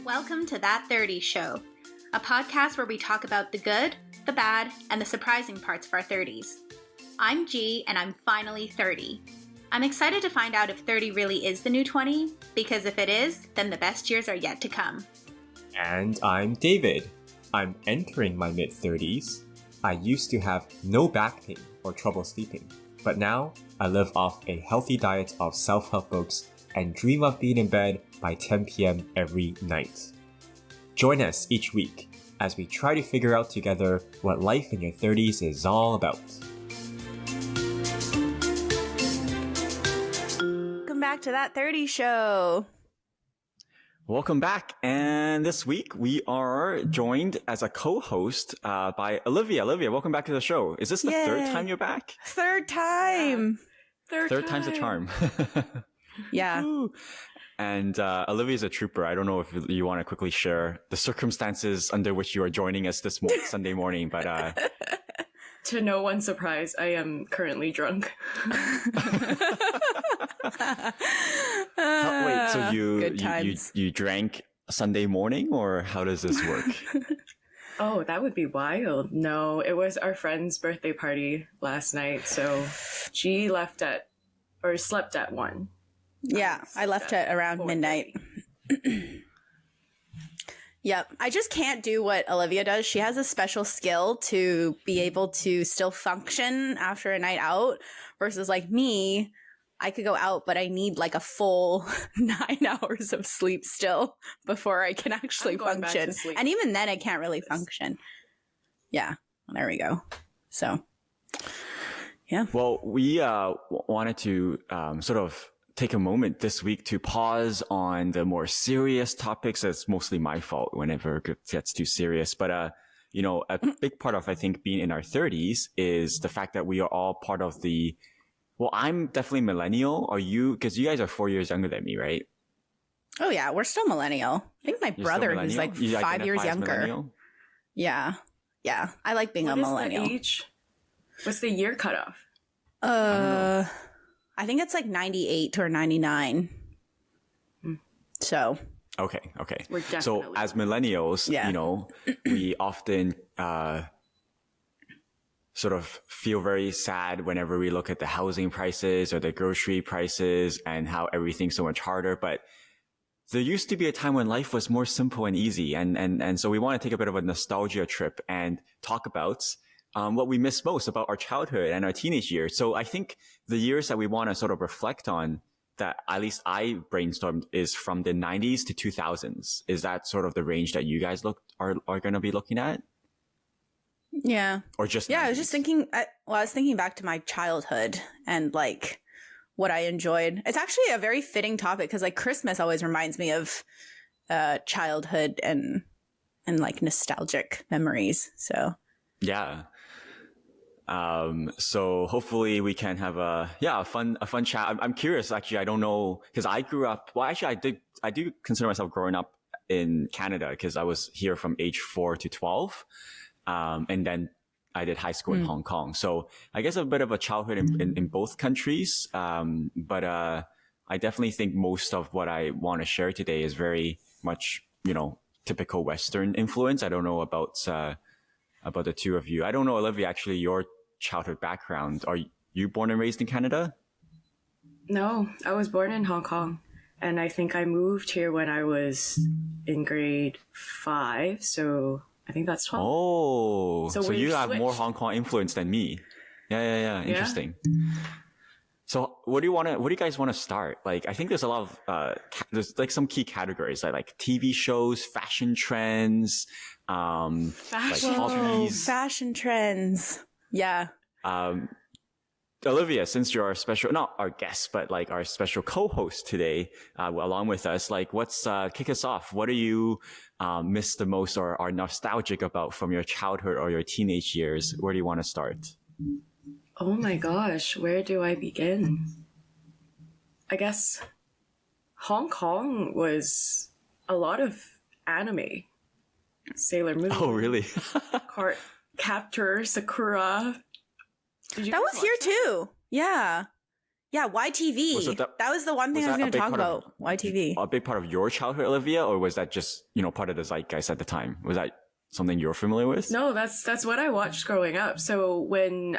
Welcome to That 30s Show, a podcast where we talk about the good, the bad, and the surprising parts of our 30s. I'm G, and I'm finally 30. I'm excited to find out if 30 really is the new 20, because if it is, then the best years are yet to come. And I'm David. I'm entering my mid-30s. I used to have no back pain or trouble sleeping, but now I live off a healthy diet of self-help books and dream of being in bed by 10 p.m. every night. Join us each week as we try to figure out together what life in your 30s is all about. Welcome back to That 30s Show. Welcome back. And this week we are joined as a co-host by Olivia. Olivia, welcome back to the show. Is this the third time you're back? Third time. Third time's a charm. Yeah. And Olivia's a trooper. I don't know if you want to quickly share the circumstances under which you are joining us this Sunday morning, but to no one's surprise, I am currently drunk. Wait, so you drank Sunday morning, or how does this work? Oh, that would be wild. No, it was our friend's birthday party last night, so she slept at 1. Yeah, I left at around midnight. Yep. I just can't do what Olivia does. She has a special skill to be able to still function after a night out versus like me. I could go out, but I need like a full 9 hours of sleep still before I can actually function. And even then I can't really function. Yeah. There we go. So, yeah. Well, we wanted to sort of take a moment this week to pause on the more serious topics. That's mostly my fault whenever it gets too serious. But, a big part of, I think, being in our 30s is the fact that we are all part of I'm definitely millennial. Are you? Because you guys are 4 years younger than me, right? Oh, yeah. We're still millennial. I think my brother, who's like 5 years younger. Yeah. Yeah. I like being a millennial. What is the age? What's the year cutoff? I think it's like 98 or 99. So. Okay. We're definitely so as millennials, we often sort of feel very sad whenever we look at the housing prices or the grocery prices and how everything's so much harder. But there used to be a time when life was more simple and easy. And so we want to take a bit of a nostalgia trip and talk about what we miss most about our childhood and our teenage years. So I think the years that we want to sort of reflect on, that at least I brainstormed, is from the 90s to 2000s. Is that sort of the range that you guys are going to be looking at? Yeah. Or just 90s? I was just thinking, I was thinking back to my childhood and like what I enjoyed. It's actually a very fitting topic because like Christmas always reminds me of childhood and like nostalgic memories. So yeah. So hopefully we can have a fun chat. I'm curious, actually. I don't know, because I grew up, well, actually I do consider myself growing up in Canada because I was here from age 4 to 12. And then I did high school in Hong Kong. So I guess a bit of a childhood in both countries. But I definitely think most of what I want to share today is very much, typical Western influence. I don't know about the two of you. I don't know, Olivia, actually, your childhood background. Are you born and raised in Canada? No, I was born in Hong Kong. And I think I moved here when I was in grade 5. So I think that's 12. Oh, so you have more Hong Kong influence than me. Yeah. Interesting. So what do you guys want to start? Like, I think there's a lot of, there's like some key categories like TV shows, fashion trends, like hobbies. Fashion trends. Yeah. Olivia, since you're not our guest, but like our special co-host today, along with us, like kick us off. What do you, miss the most or are nostalgic about from your childhood or your teenage years? Where do you want to start? Oh my gosh, where do I begin? I guess Hong Kong was a lot of anime. Sailor Moon. Oh, really? Card Captor Sakura. That was here too. Yeah. Yeah, YTV. So that was the one thing I was going to talk about. YTV. A big part of your childhood, Olivia, or was that just, part of the zeitgeist at the time? Was that something you're familiar with? No, that's what I watched growing up. So when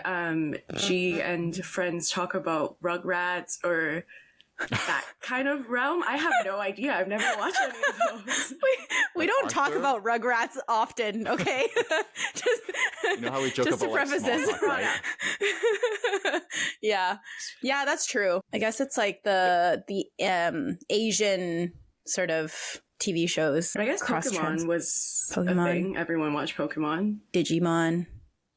G and friends talk about Rugrats or that kind of realm, I have no idea. I've never watched any of those. We don't talk about Rugrats often, okay? Just, you know how we joke just about to preface like, this, right? yeah, that's true. I guess it's like the Asian sort of TV shows. But I guess Pokemon was a thing. Everyone watched Pokemon. Digimon.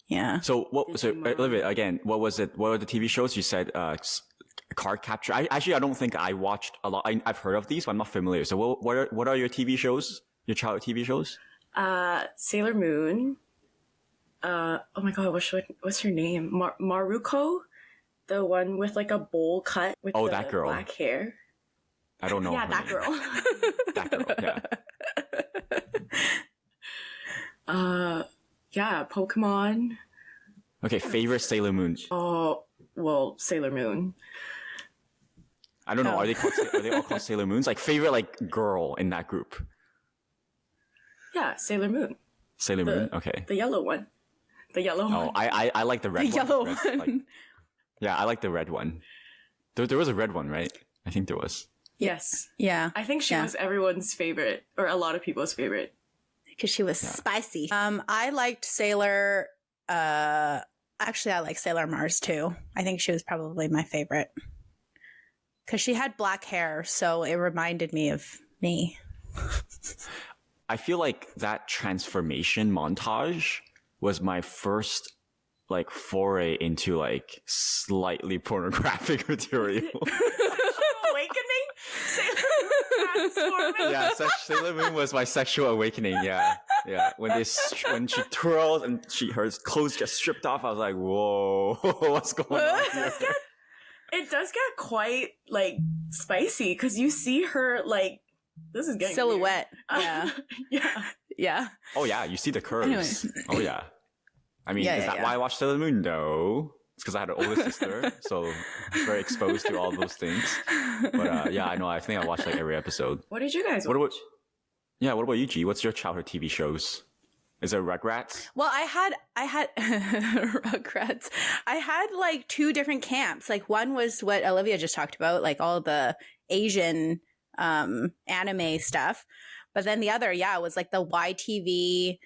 Yeah. So Olivia, again, what was it? What were the TV shows? You said card capture. I don't think I watched a lot. I've heard of these, but I'm not familiar. So what are your TV shows? Your childhood TV shows? Sailor Moon. Oh my god, what's her name? Maruko, the one with like a bowl cut with the that girl. Black hair. I don't know. Yeah, that name. girl. That girl. Yeah. Yeah, Pokemon. Okay, favorite Sailor Moon. Oh, well, Sailor Moon. I don't know. Are they all called Sailor Moons? Like favorite like girl in that group? Yeah, Sailor Moon. Sailor Moon. Okay. The yellow one. The yellow one. Oh, I like the red one. Yellow one. Like, yeah, I like the red one. There was a red one, right? I think there was. Yes. Yeah. I think she was everyone's favorite, or a lot of people's favorite. Because she was spicy. I liked Sailor. Actually, I like Sailor Mars too. I think she was probably my favorite. Because she had black hair, so it reminded me of me. I feel like that transformation montage was my first like foray into like slightly pornographic material. Awakening? Transforming? Yeah, Sailor Moon was my sexual awakening. Yeah. When she twirls and her clothes get stripped off, I was like, whoa, what's going on here? It does get quite like spicy because you see her like this is getting silhouette. Yeah. Yeah. Oh yeah, you see the curves. Anyway. Oh yeah. I mean, is that why I watched Sailor Moon? No. It's because I had an older sister, so I was very exposed to all those things. But yeah, I know. I think I watched like every episode. What did you guys watch? What about you, G? What's your childhood TV shows? Is it Rugrats? Well, I had Rugrats. I had like two different camps. Like one was what Olivia just talked about, like all the Asian anime stuff. But then the other, was like the YTV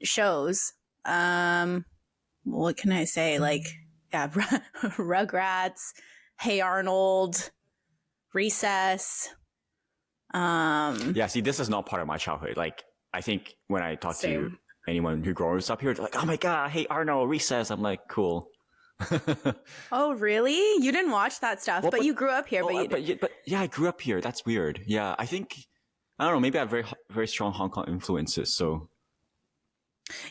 shows. What can I say? Like, Rugrats, Hey Arnold, Recess. Yeah, see, this is not part of my childhood. Like, I think when I talk to anyone who grows up here, they're like, oh my god, Hey Arnold, Recess. I'm like, cool. Oh, really? You didn't watch that stuff, but you grew up here. But yeah, I grew up here. That's weird. Yeah, I don't know. Maybe I have very, very strong Hong Kong influences. So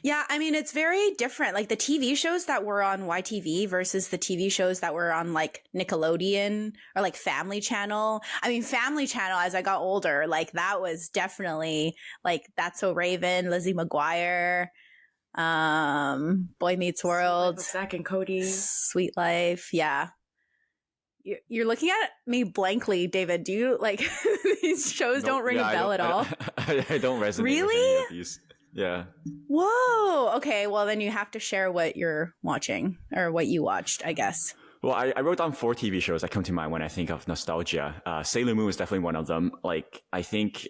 yeah, I mean, it's very different. Like the TV shows that were on YTV versus the TV shows that were on like Nickelodeon or like Family Channel. I mean, Family Channel, as I got older, like that was definitely like That's So Raven, Lizzie McGuire, Boy Meets World, Zack and Cody, Sweet Life. Yeah. You're looking at me blankly, David. Do you like these shows don't ring a bell at all? I don't resonate really? with any of these. Yeah. Whoa. Okay. Well, then you have to share what you're watching or what you watched, I guess. Well, I wrote down 4 TV shows that come to mind when I think of nostalgia. Sailor Moon is definitely one of them. Like, I think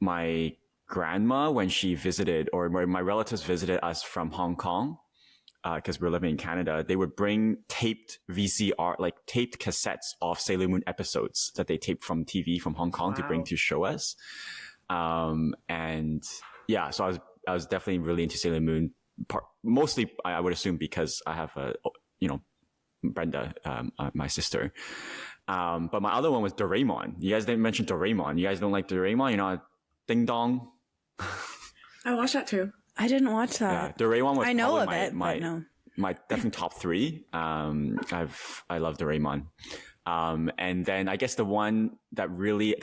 my grandma, when she visited, or my relatives visited us from Hong Kong, because we were living in Canada, they would bring taped VCR, like taped cassettes of Sailor Moon episodes that they taped from TV from Hong Kong to bring to show us. And yeah, so I was definitely really into Sailor Moon. Mostly, I would assume because I have Brenda, my sister. But my other one was Doraemon. You guys didn't mention Doraemon. You guys don't like Doraemon? You know, Ding Dong. I watched that too. I didn't watch that. Yeah, Doraemon was I know of my definitely top 3. I love Doraemon. And then I guess the one that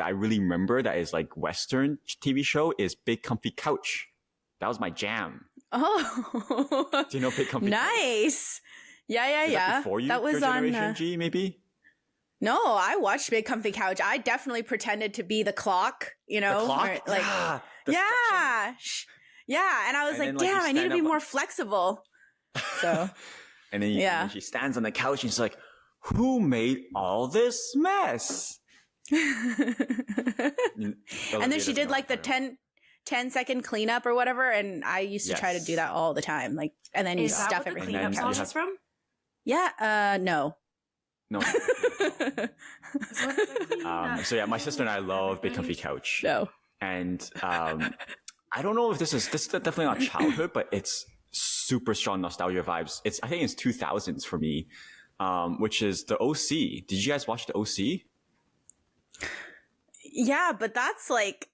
I really remember that is like Western TV show is Big Comfy Couch. That was my jam. Oh, do you know Big Comfy Couch? Nice. Yeah. Is that before That was your on. generation, G, maybe? No, I watched Big Comfy Couch. I definitely pretended to be the clock, you know? The clock? or, like, yeah. The yeah. Yeah. And I was And like, then, like, you damn, I need to stand be up- more flexible. So, And then, Yeah. and then she stands on the couch and she's like, who made all this mess? and then she did like the 10-second cleanup or whatever. And I used to try to do that all the time. Like, and then you Is that stuff what the everything. cleanup And then song you have- is from? Yeah. No. No. So yeah, my sister and I love Big Comfy Couch. No. And I don't know if this is definitely not childhood, but it's super strong nostalgia vibes. I think it's 2000s for me, which is the OC. Did you guys watch the OC? Yeah, but that's like,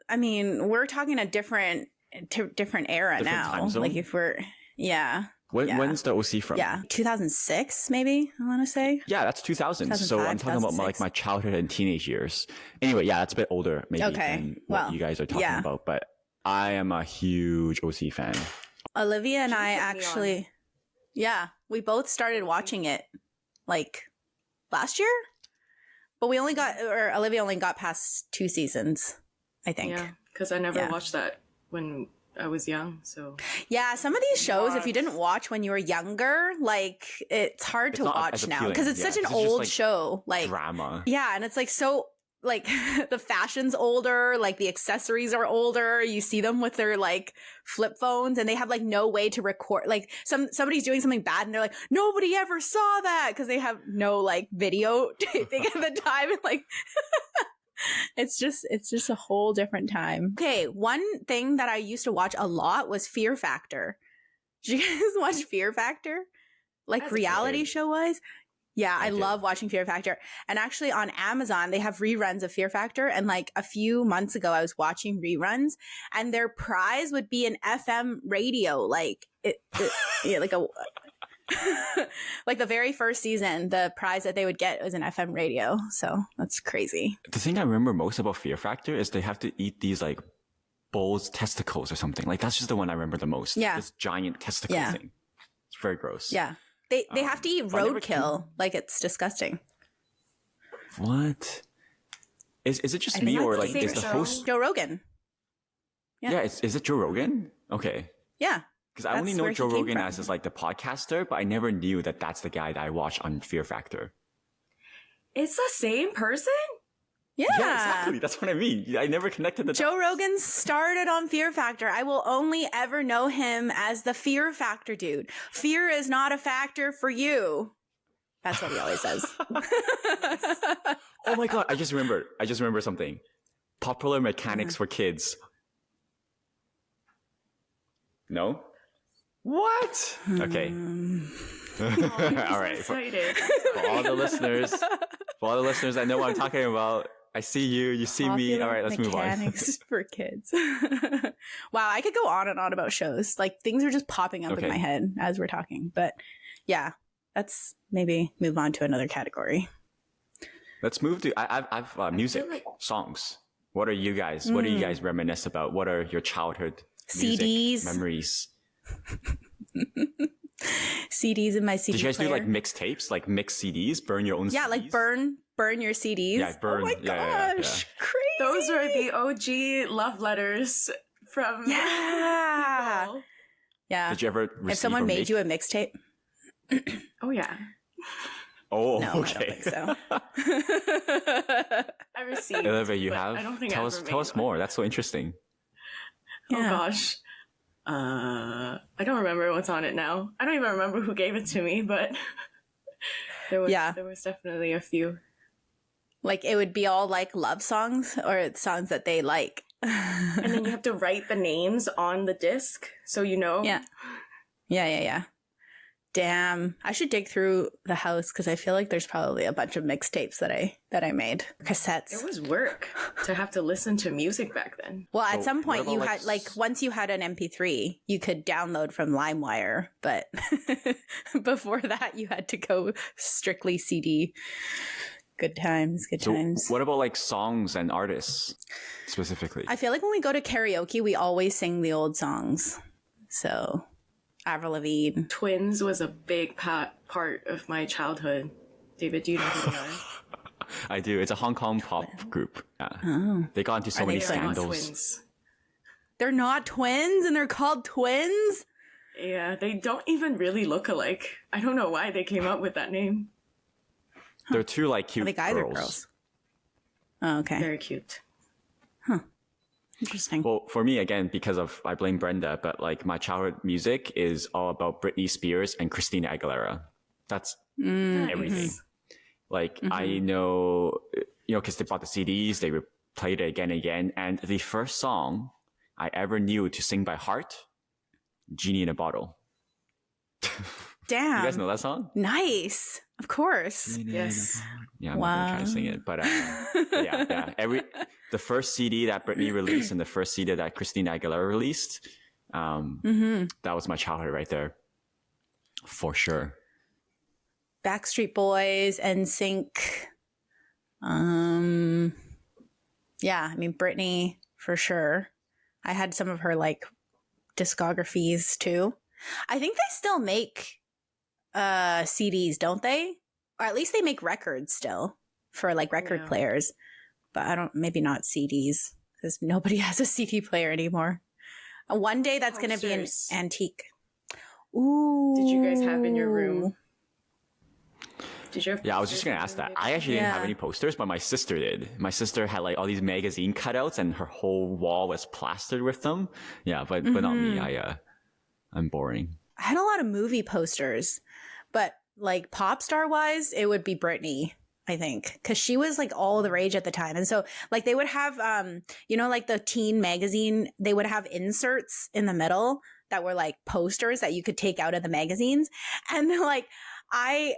I mean, we're talking a different era Different now. time zone? Like if we're, yeah, Yeah. When's the OC from? yeah, 2006 maybe. I want to say. Yeah, that's 2000. So 2005, I'm talking about 2006. my childhood and teenage years. Anyway, yeah, that's a bit older maybe Okay, than what well, you guys are talking yeah. about. But I am a huge OC fan. Olivia and She I put me on. actually, yeah, we both started watching it like last year, but Olivia only got past 2 seasons, I think. Yeah, because I never Yeah. watched that when I was young. So Yeah, some of these shows, if you Watch. didn't watch when you were younger, like it's hard It's to not watch as now appealing, because it's yeah, such an 'cause it's just, old like, show. Like, Drama. yeah, and it's like so like the fashion's older, like the accessories are older. You see them with their like flip phones and they have like no way to record. Like somebody's doing something bad and they're like, nobody ever saw that because they have no like video taping at the time. And like it's just a whole different time. Okay, one thing that I used to watch a lot was Fear Factor. Did you guys watch Fear Factor? Like As a reality kid. show wise? Yeah, I did. love watching Fear Factor. And actually on Amazon, they have reruns of Fear Factor. And like a few months ago, I was watching reruns and their prize would be an FM radio. Like yeah, like a, like the very first season, the prize that they would get was an FM radio. So that's crazy. The thing I remember most about Fear Factor is they have to eat these like bull's testicles or something. Like that's just the one I remember the most. Yeah. This giant testicle Yeah. thing. It's very gross. Yeah. They have to eat but I never roadkill. Like it's disgusting. What? Is it just I me think or that's like the is the same host? Joe Rogan. Yeah, is it Joe Rogan? Okay. Yeah. Because I only That's know where he Joe came Rogan from. as like the podcaster, but I never knew that that's the guy that I watched on Fear Factor. it's the same person. Yeah. exactly. That's what I mean. I never connected the Joe dots. Rogan started on Fear Factor. I will only ever know him as the Fear Factor dude. Fear is not a factor for you. That's what he always says. Oh my god! I just remembered something. Popular Mm-hmm. Mechanics for Kids. No. What? Okay. All right. Excited. For all the listeners, I know what I'm talking about. I see you. You see me. Popular All right, let's move on. Mechanics for kids. Wow, I could go on and on about shows. Like things are just popping up Okay. in my head as we're talking. But yeah, let's maybe move on to another category. Let's move to. I've music like- songs. What are you guys? What do you guys reminisce about? What are your childhood music CDs. memories? CDs in my CD Did you guys player. do like mixtapes, like mix CDs, burn your own? Yeah, CDs? like burn your CDs. Yeah, burn. Oh my gosh, Yeah, yeah. crazy. Those were the OG love letters from Yeah. people. Yeah. Did you ever receive If someone or made make? you a mixtape, Oh yeah, Oh, no, okay. I don't think so. I received. Olivia, you but have. I don't think tell I us. ever Tell made us one. more. That's so interesting. Oh Yeah. gosh. I don't remember what's on it now. I don't even remember who gave it to me, but there was definitely a few. Like it would be all like love songs or songs that they like. And then you have to write the names on the disc so you know. Yeah. Yeah. Damn. I should dig through the house because I feel like there's probably a bunch of mixtapes that I made. Cassettes. It was work to have to listen to music back then. Well, at So some what point about, you like, had like once you had an MP3, you could download from LimeWire, but before that you had to go strictly CD. Good times, good So, times. what about like songs and artists specifically? I feel like when we go to karaoke, we always sing the old songs. So, Avril Lavigne. Twins was a big part of my childhood. David, do you know who they are? I do. It's a Hong Kong pop group. Yeah. Oh. They got into so many They are not scandals. twins. They're not twins and they're called twins? Yeah, they don't even really look alike. I don't know why they came up with that name. They're two like cute Are they guys or girls. girls? Oh, okay. Very cute. Interesting. Well, for me, again, because of, I blame Brenda, but like my childhood music is all about Britney Spears and Christina Aguilera. That's everything. Nice. Like I know, because they bought the CDs, they played it again and again. And the first song I ever knew to sing by heart, Genie in a Bottle. Damn. You guys know that song? Nice. Of course. Yes. Yeah, I'm not gonna try to sing it, but yeah. The first CD that Britney released and the first CD that Christina Aguilera released, that was my childhood right there, for sure. Backstreet Boys, NSYNC. Yeah, I mean Britney for sure. I had some of her like discographies too. I think they still make CDs, don't they? Or at least they make records still for like record players. But I don't, maybe not CDs because nobody has a CD player anymore. One day that's going to be an antique. Ooh. Did you guys have in your room? Did you have Yeah, I was just going to ask that. I actually didn't have any posters, but my sister did. My sister had like all these magazine cutouts and her whole wall was plastered with them. Yeah, but not me. I'm boring. I had a lot of movie posters, but like pop star wise, it would be Britney, I think, because she was like all the rage at the time. And so like they would have, like the teen magazine, they would have inserts in the middle that were like posters that you could take out of the magazines. And like, I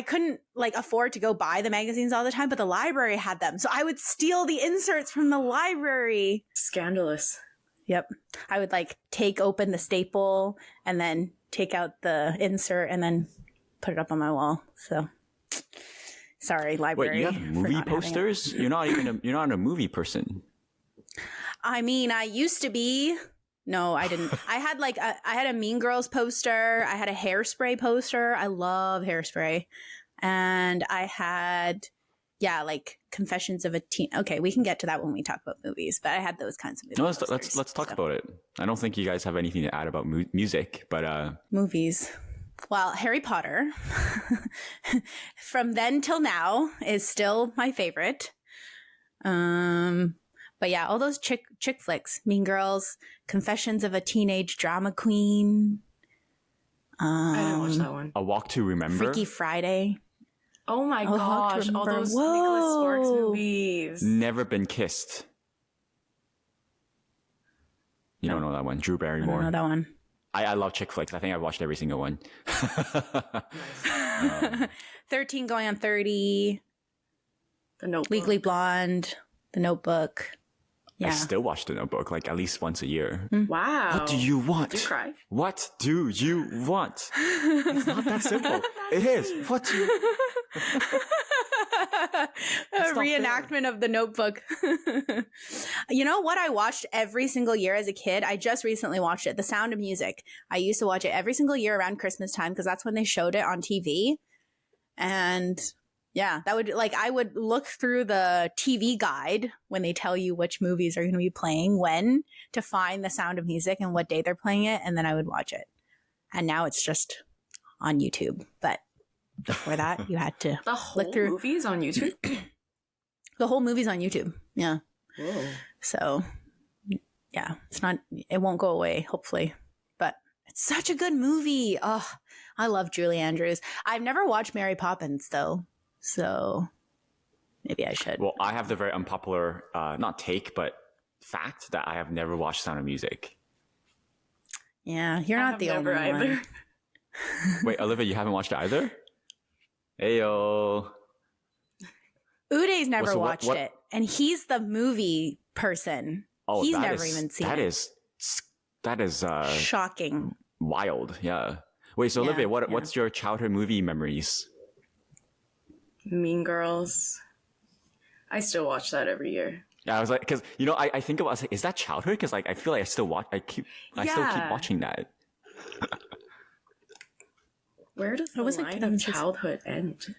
couldn't like afford to go buy the magazines all the time, but the library had them. So I would steal the inserts from the library. Scandalous. Yep. I would like take open the staple and then take out the insert and then put it up on my wall. So sorry, library. Wait, you have movie posters? You're not a movie person. I mean, I used to be. No, I didn't. I had a Mean Girls poster. I had a Hairspray poster. I love Hairspray. And I had, like Confessions of a Teen. Okay, we can get to that when we talk about movies, but I had those kinds of movies. No, let's talk about it. I don't think you guys have anything to add about music, but movies. Well, Harry Potter from then till now is still my favorite. But yeah, all those chick flicks, Mean Girls, Confessions of a Teenage Drama Queen. I didn't watch that one. A Walk to Remember. Freaky Friday. Oh my gosh, all those Nicholas Sparks movies. Never Been Kissed. You don't know that one. Drew Barrymore. I don't know that one. I love chick flicks. I think I've watched every single one. 13 Going on 30. The Notebook. Legally Blonde. The Notebook. Yeah. I still watch The Notebook like at least once a year. Wow. What do you want? Do you cry? What do you want? It's not that simple. It is. What do you... A reenactment of The Notebook. You know what I watched every single year as a kid? I just recently watched it. The Sound of Music. I used to watch it every single year around Christmas time because that's when they showed it on TV. And yeah, I would look through the TV guide when they tell you which movies are going to be playing when to find The Sound of Music and what day they're playing it. And then I would watch it. And now it's just on YouTube. But before that, you had to The whole look through. movie's on YouTube? The whole movie's on YouTube. Yeah. Whoa. So yeah, it won't go away, hopefully. But it's such a good movie. Oh, I love Julie Andrews. I've never watched Mary Poppins though. So maybe I should. Well, I have the very unpopular, not take, but fact that I have never watched Sound of Music. Yeah, you're not the only one. Wait, Olivia, you haven't watched it either? Ayo. Uday's never watched it, and he's the movie person. Oh, he's never even seen it. That is shocking. Wild, yeah. Wait, so Olivia, what's your childhood movie memories? Mean Girls. I still watch that every year. Yeah, I was like, because I think about, I was like, is that childhood? Because like I feel like I still keep watching that. Where does the was like line of 2006. childhood end?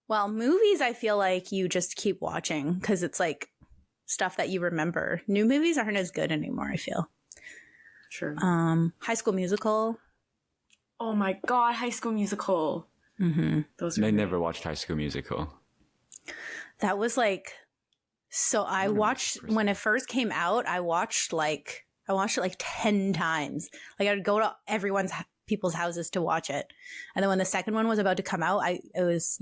Well, movies, I feel like you just keep watching because it's like stuff that you remember. New movies aren't as good anymore, I feel. True. High School Musical. Oh my god, High School Musical. Mm-hmm. Those are I great. never watched High School Musical. That was like, so I watched, when it first came out, I watched it like 10 times. Like I would go to people's houses to watch it. And then when the second one was about to come out, it was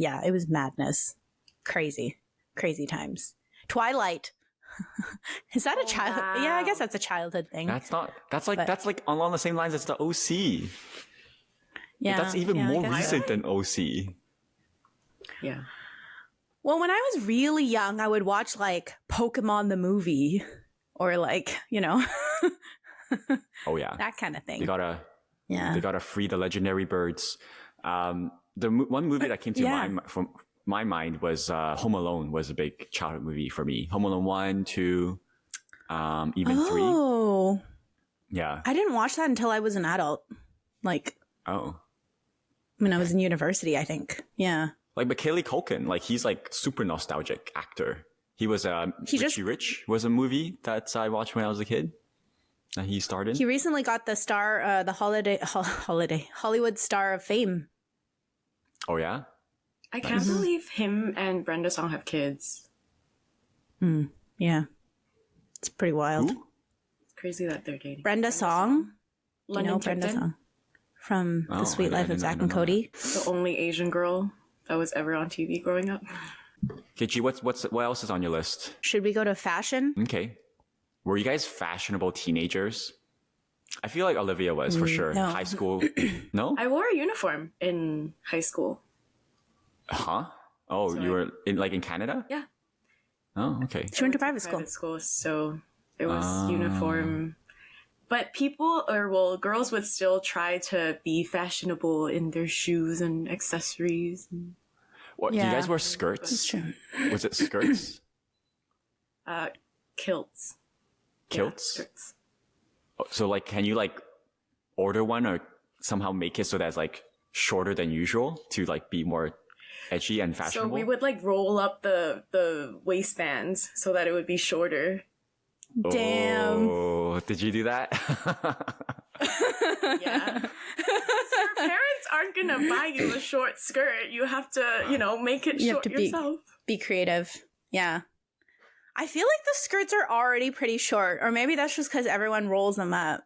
madness. Crazy times. Twilight. Is that a child? wow. Yeah, I guess that's a childhood thing. That's like along the same lines as the OC. Yeah. That's even yeah, I more guess recent so. than OC. Yeah. Well, when I was really young, I would watch like Pokemon the movie or like, Oh yeah. that kind of thing. They gotta Yeah. free the legendary birds. One movie that came to my mind was Home Alone was a big childhood movie for me. Home Alone 1, 2, even 3. Oh, Yeah. I didn't watch that until I was an adult. Like Oh. when I was in university, I think. Yeah. Like Macaulay Culkin, like he's like super nostalgic actor. He was Richie Rich was a movie that I watched when I was a kid. That he starred in. He recently got the star, the Hollywood Star of Fame. Oh yeah. I can't believe him and Brenda Song have kids. Yeah. It's pretty wild. Who? It's crazy that they're dating. Brenda Song? You London know Brenda Tipton, Song? From Oh, The Sweet I Life of didn't Zack know and that. Cody. the only Asian girl that was ever on TV growing up. Okay, G, what else is on your list? Should we go to fashion? Okay. Were you guys fashionable teenagers? I feel like Olivia was for sure. no. High school. No? I wore a uniform in high school. Huh? Oh, So you were in Canada? Yeah. Oh, okay. She went to private school. Private school, so it was uniform. But girls would still try to be fashionable in their shoes and accessories. What? Do Yeah. you guys wear skirts? True. Was it skirts? Kilts. Kilts? Yeah, skirts. Oh, so like, can you like order one or somehow make it so that's like shorter than usual to like be more edgy and So fashionable? we would like roll up the waistbands so that it would be shorter. Damn. Oh, did you do that? Yeah. Your parents aren't gonna buy you a short skirt. You have to, make it You have short to be- yourself. Be creative. Yeah. I feel like the skirts are already pretty short, or maybe that's just because everyone rolls them up.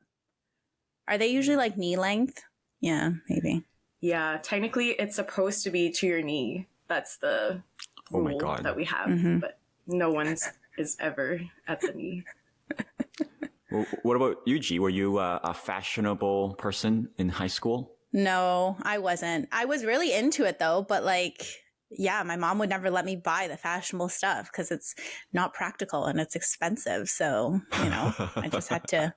Are they usually like knee length? Yeah, maybe. Yeah, technically it's supposed to be to your knee. That's the Oh my rule God. that we have, Mm-hmm. but no one's is ever at the knee. Well, what about you, G? Were you a fashionable person in high school? No, I wasn't. I was really into it though, but like, yeah, my mom would never let me buy the fashionable stuff because it's not practical and it's expensive. So, I just had to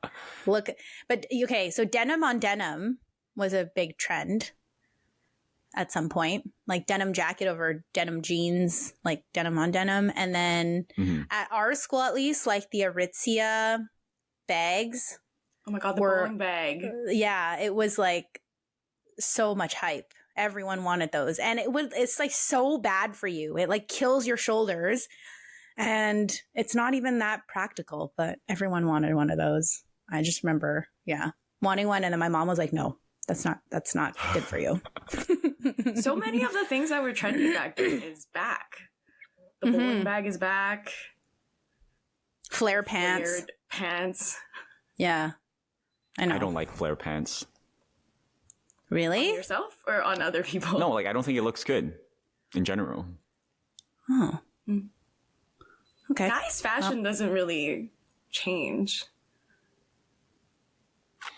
look. But okay, so denim on denim was a big trend at some point, like denim jacket over denim jeans, like denim on denim. And then at our school, at least, like the Aritzia bags. Oh my god, the Were- bowling bag. Yeah, it was like so much hype. Everyone wanted those. And it's like so bad for you. It like kills your shoulders. And it's not even that practical, but everyone wanted one of those. I just remember, wanting one. And then my mom was like, no, that's not good for you. So many of the things that were trendy back then is back. The bowling bag is back. Flare pants. Flared pants. Yeah. I know. I don't like flare pants. Really? On yourself or on other people? No, like I don't think it looks good in general. Oh. Okay. Guys' fashion doesn't really change.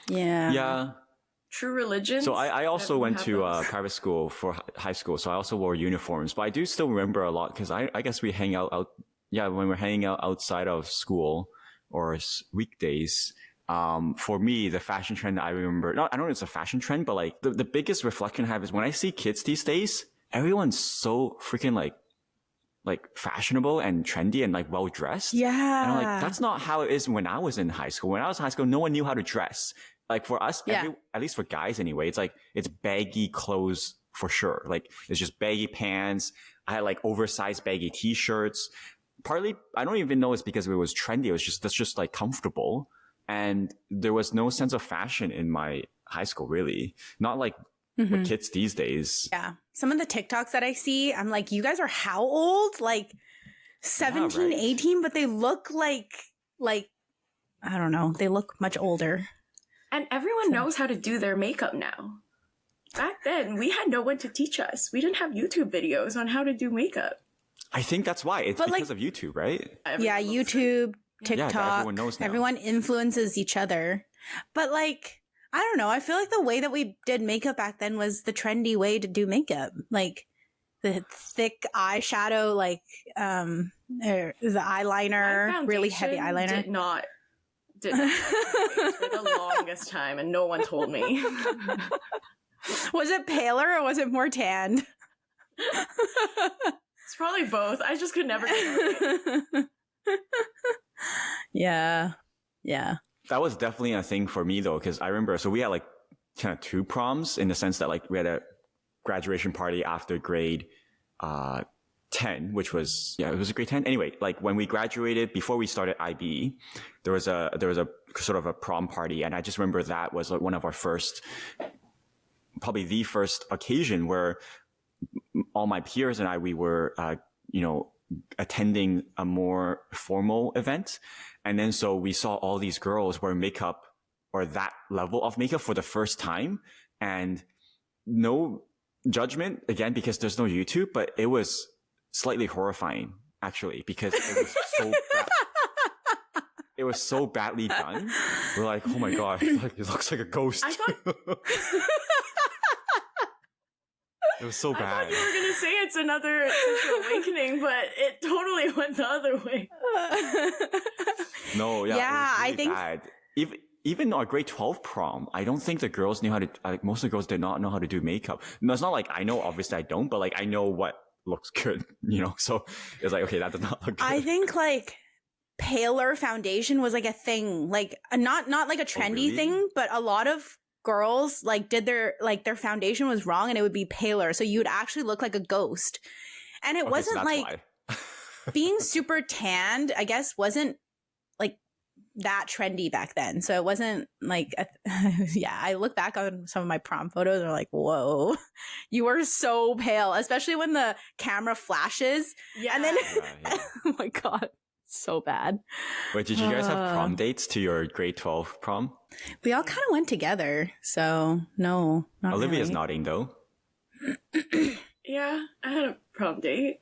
Yeah. Yeah. True religion. So I also went to private school for high school, so I also wore uniforms. But I do still remember a lot because I guess we hang out when we're hanging out outside of school or weekdays. For me, the fashion trend I remember, I don't know if it's a fashion trend, but like the biggest reflection I have is when I see kids these days, everyone's so freaking like fashionable and trendy and like well dressed. Yeah. And I'm like, that's not how it is when I was in high school. When I was in high school, no one knew how to dress. Like for us, at least for guys anyway, it's baggy clothes for sure. Like it's just baggy pants. I had like oversized baggy t-shirts. Partly, I don't even know it's because it was trendy. It was that's just like comfortable. And there was no sense of fashion in my high school, really. Not like with kids these days. Yeah. Some of the TikToks that I see, I'm like, you guys are how old? Like 17, 18, but they look like, I don't know. They look much older. And everyone knows how to do their makeup now. Back then, we had no one to teach us. We didn't have YouTube videos on how to do makeup. I think that's why. It's because of YouTube, right? Yeah, YouTube, TikTok. Yeah, everyone knows now. Everyone influences each other. But like, I don't know. I feel like the way that we did makeup back then was the trendy way to do makeup. Like the thick eyeshadow, like the eyeliner, really heavy eyeliner. Did not for the longest time, and no one told me. Was it paler or was it more tanned? It's probably both. I just could never get it right. Yeah. That was definitely a thing for me though, because I remember, so we had like kind of two proms in the sense that like we had a graduation party after grade 10, which was, it was a grade 10. Anyway, like when we graduated, before we started IB, there was a sort of a prom party. And I just remember that was like one of our probably the first occasion where all my peers and I, we were, attending a more formal event. And then so we saw all these girls wear makeup or that level of makeup for the first time. And no judgment, again, because there's no YouTube, but it was slightly horrifying, actually, because it was so it was so badly done. We're like, oh my God, it looks like a ghost. I thought... It was so bad. I thought you were going to say it's another sexual awakening, but it totally went the other way. No, yeah, it was really I think bad. Even our grade 12 prom, I don't think the girls knew how to, like, most of the girls did not know how to do makeup. No, it's not like I know, obviously I don't, but like I know what looks good, so it's like, okay, that does not look good. I think like paler foundation was like a thing, like not like a trendy thing, but a lot of girls like did their foundation was wrong and it would be paler, so you would actually look like a ghost. And it wasn't like being super tanned, I guess, wasn't like that trendy back then, so it wasn't like I look back on some of my prom photos and I'm like, whoa, you were so pale, especially when the camera flashes. And then oh my God, so bad. Wait, did you guys have prom dates to your grade 12 prom? We all kind of went together, so no, not Olivia's really. nodding though. Yeah, I had a prom date.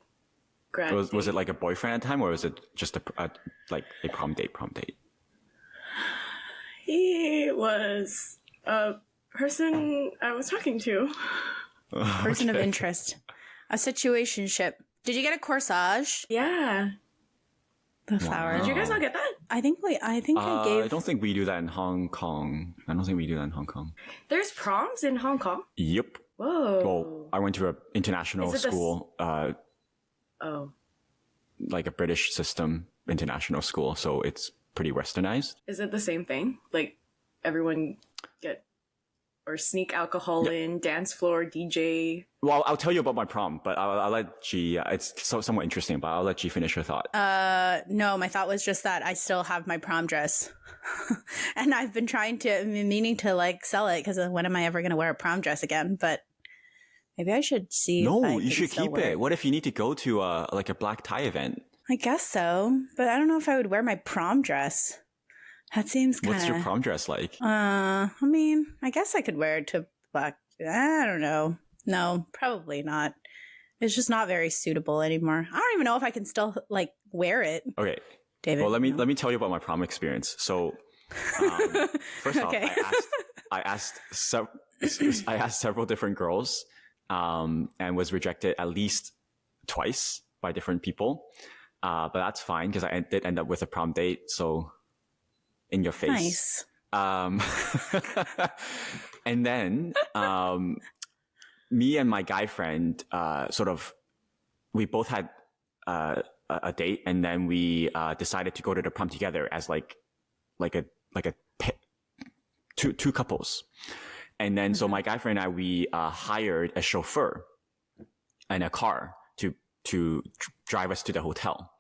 Was it like a boyfriend at the time, or was it just a prom date? He was a person I was talking to. Person of interest. A situationship. Did you get a corsage? Yeah. The flower. Did you guys not get that? I think I gave. I don't think we do that in Hong Kong. There's proms in Hong Kong? Yep. Whoa. Well, I went to an international school. Like a British system international school, so it's pretty westernized. Is it the same thing? Like everyone get or sneak alcohol in, dance floor, DJ? Well, I'll tell you about my prom, but I'll let G, it's somewhat interesting, but I'll let G finish her thought. No, my thought was just that I still have my prom dress. And I've been meaning to like sell it, because when am I ever going to wear a prom dress again? But maybe I should see. No, you should keep it. What if you need to go to like a black tie event? I guess so, but I don't know if I would wear my prom dress. That seems kind of... What's your prom dress like? I mean, I guess I could wear it to black... I don't know. No, probably not. It's just not very suitable anymore. I don't even know if I can still, like, wear it. Okay. David. Well, let me tell you about my prom experience. So, first off, I asked several different girls, and was rejected at least twice by different people. But that's fine, because I did end up with a prom date, so in your face. Nice. And then me and my guy friend we both had a date, and then we decided to go to the prom together as like a two couples. And then, so my guy friend and I, we hired a chauffeur and a car to drive us to the hotel.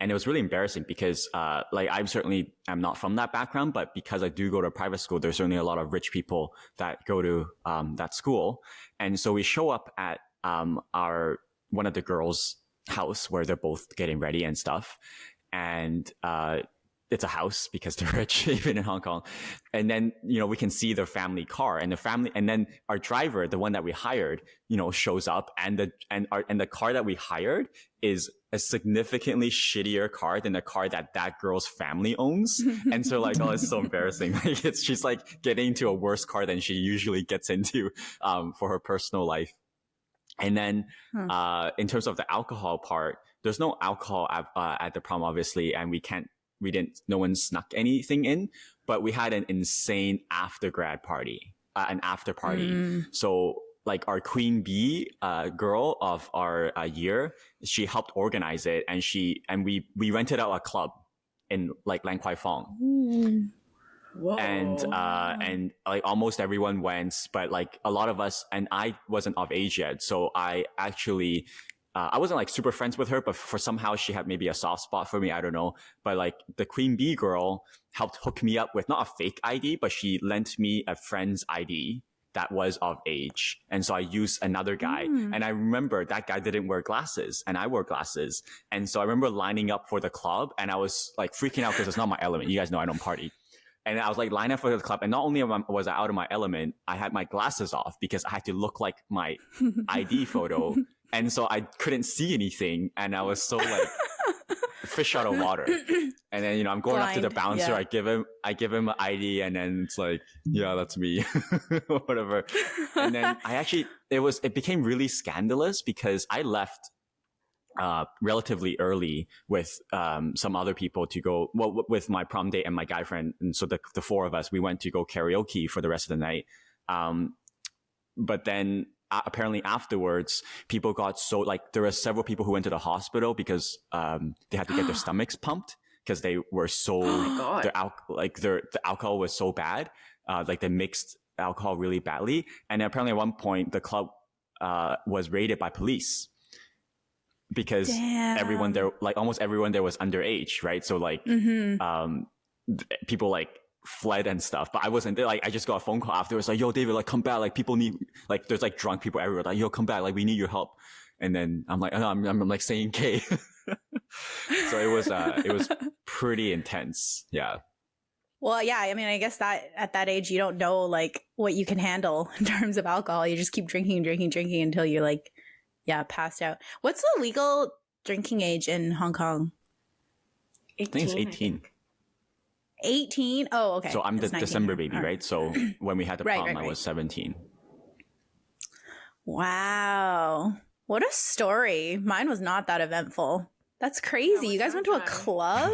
And it was really embarrassing because, like, I'm not from that background, but because I do go to a private school, there's certainly a lot of rich people that go to, that school. And so we show up at, one of the girls' house where they're both getting ready and stuff. And, it's a house because they're rich, even in Hong Kong. And then, we can see their family car and then our driver, the one that we hired, shows up and the car that we hired is a significantly shittier car than the car that girl's family owns. And so like, oh, it's so embarrassing. Like she's like getting into a worse car than she usually gets into, for her personal life. And then, in terms of the alcohol part, there's no alcohol at the prom, obviously, and no one snuck anything in, but we had an insane after party. So like our queen bee, girl of our year, she helped organize it and we rented out a club in like Lang Kwai Fong. Whoa. And like almost everyone went, but like a lot of us, and I wasn't of age yet. So I actually, I wasn't like super friends with her, but for somehow she had maybe a soft spot for me. I don't know. But like the queen bee girl helped hook me up with not a fake ID, but she lent me a friend's ID that was of age. And so I used another guy. And I remember that guy didn't wear glasses and I wore glasses. And so I remember lining up for the club and I was like freaking out because it's not my element. You guys know I don't party. And I was like lining up for the club. And not only was I out of my element, I had my glasses off because I had to look like my ID photo. And so I couldn't see anything. And I was so like fish out of water. And then, I'm going up to the bouncer. Yeah. I give him an ID and then it's like, yeah, that's me. Whatever. And then it became really scandalous because I left relatively early with some other people to go, with my prom date and my guy friend. And so the four of us, we went to go karaoke for the rest of the night. But then apparently afterwards, people got so like there were several people who went to the hospital because they had to get their stomachs pumped because they were so the alcohol was so bad, like they mixed alcohol really badly, and apparently at one point the club was raided by police because everyone there, like almost everyone there was underage, right? So like people like fled and stuff, but I wasn't there. Like I just got a phone call afterwards, like, yo, David, like come back, like people need, like there's like drunk people everywhere, like, yo, come back, like we need your help. And then I'm like, oh, I'm like saying K. So it was pretty intense. Yeah. Well, yeah, I mean, I guess that at that age you don't know like what you can handle in terms of alcohol. You just keep drinking until you're like, yeah, passed out. What's the legal drinking age in Hong Kong? 18, I think it's 18. 18? Oh, okay. So I'm the December baby, right? Right? So when we had the prom, I was 17. Wow. What a story. Mine was not that eventful. That's crazy. You guys went to a club?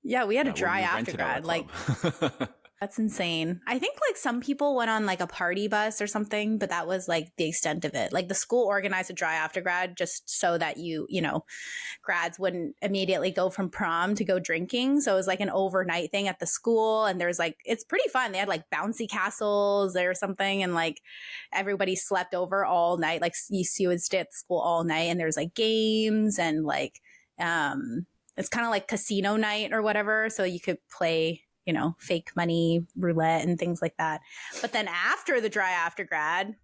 Yeah, we had a dry after grad. Like, that's insane. I think like some people went on like a party bus or something, but that was like the extent of it. Like the school organized a dry after grad just so that you know, grads wouldn't immediately go from prom to go drinking. So it was like an overnight thing at the school. And there's like, it's pretty fun. They had like bouncy castles or something. And like everybody slept over all night. Like you would stay at the school all night and there's like games and like, it's kind of like casino night or whatever. So you could play, you know, fake money, roulette and things like that. But then after the dry after grad,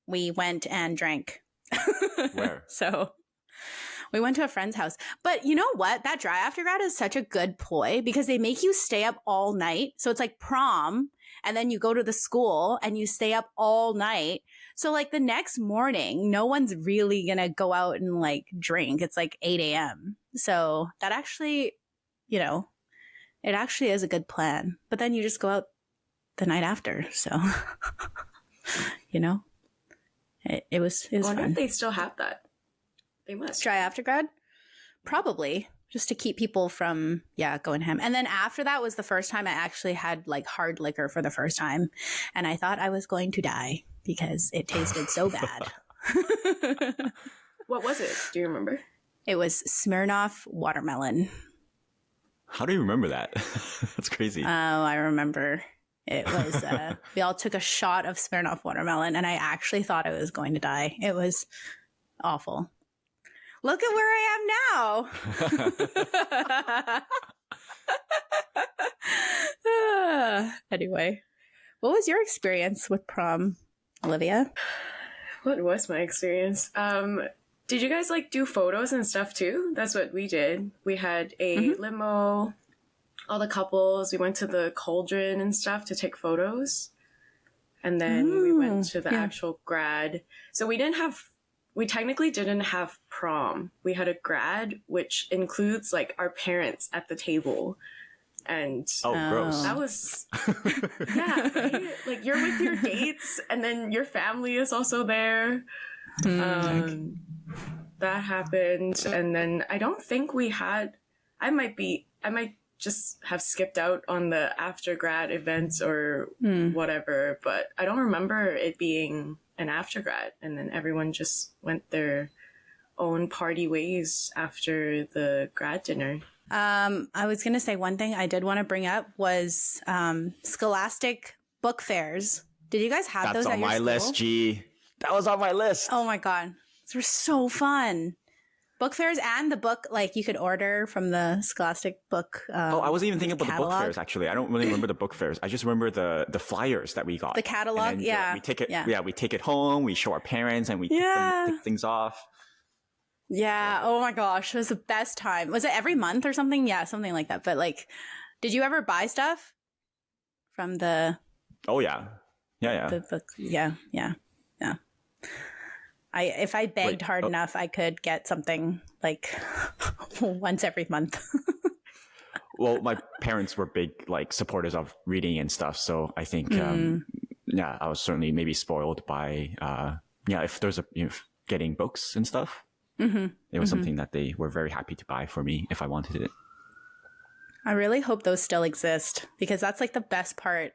we went and drank. Where? So we went to a friend's house. But you know what? That dry after grad is such a good ploy because they make you stay up all night. So it's like prom and then you go to the school and you stay up all night. So like the next morning, no one's really going to go out and like drink. It's like 8 a.m. So that actually, you know, it actually is a good plan. But then you just go out the night after. So, you know, it was I wonder fun. if they still have that. They must. Dry after grad? Probably. Just to keep people from, going ham. And then after that was the first time I actually had like hard liquor for the first time. And I thought I was going to die because it tasted so bad. What was it? Do you remember? It was Smirnoff watermelon. How do you remember that? That's crazy. Oh, I remember. It was, we all took a shot of Smirnoff watermelon, and I actually thought I was going to die. It was awful. Look at where I am now. Anyway, what was your experience with prom, Olivia? What was my experience? Did you guys like do photos and stuff too? That's what we did. We had a limo, all the couples. We went to the cauldron and stuff to take photos. And then we went to the actual grad. So we technically didn't have prom. We had a grad, which includes like our parents at the table. And gross. that was, yeah, right? Like you're with your dates and then your family is also there. That happened. And then I don't think we had, I might just have skipped out on the after grad events or whatever, but I don't remember it being an after grad. And then everyone just went their own party ways after the grad dinner. I was going to say one thing I did want to bring up was Scholastic book fairs. Did you guys have those at your school? That's on my list, G. That was on my list. Oh my God. These were so fun. Book fairs and the book, like you could order from the Scholastic book. I wasn't even thinking about catalog. the book fairs, actually. I don't really remember the book fairs. I just remember the flyers that we got. The catalog, we take it, we take it home, we show our parents, and we tick things off. Yeah. Oh my gosh. It was the best time. Was it every month or something? Yeah, something like that. But like, did you ever buy stuff from the... Oh, yeah. Yeah. The book? Yeah. If I begged hard enough, I could get something like once every month. Well, my parents were big like supporters of reading and stuff, so I think I was certainly maybe spoiled by if there's getting books and stuff. It was something that they were very happy to buy for me if I wanted it. I really hope those still exist because that's like the best part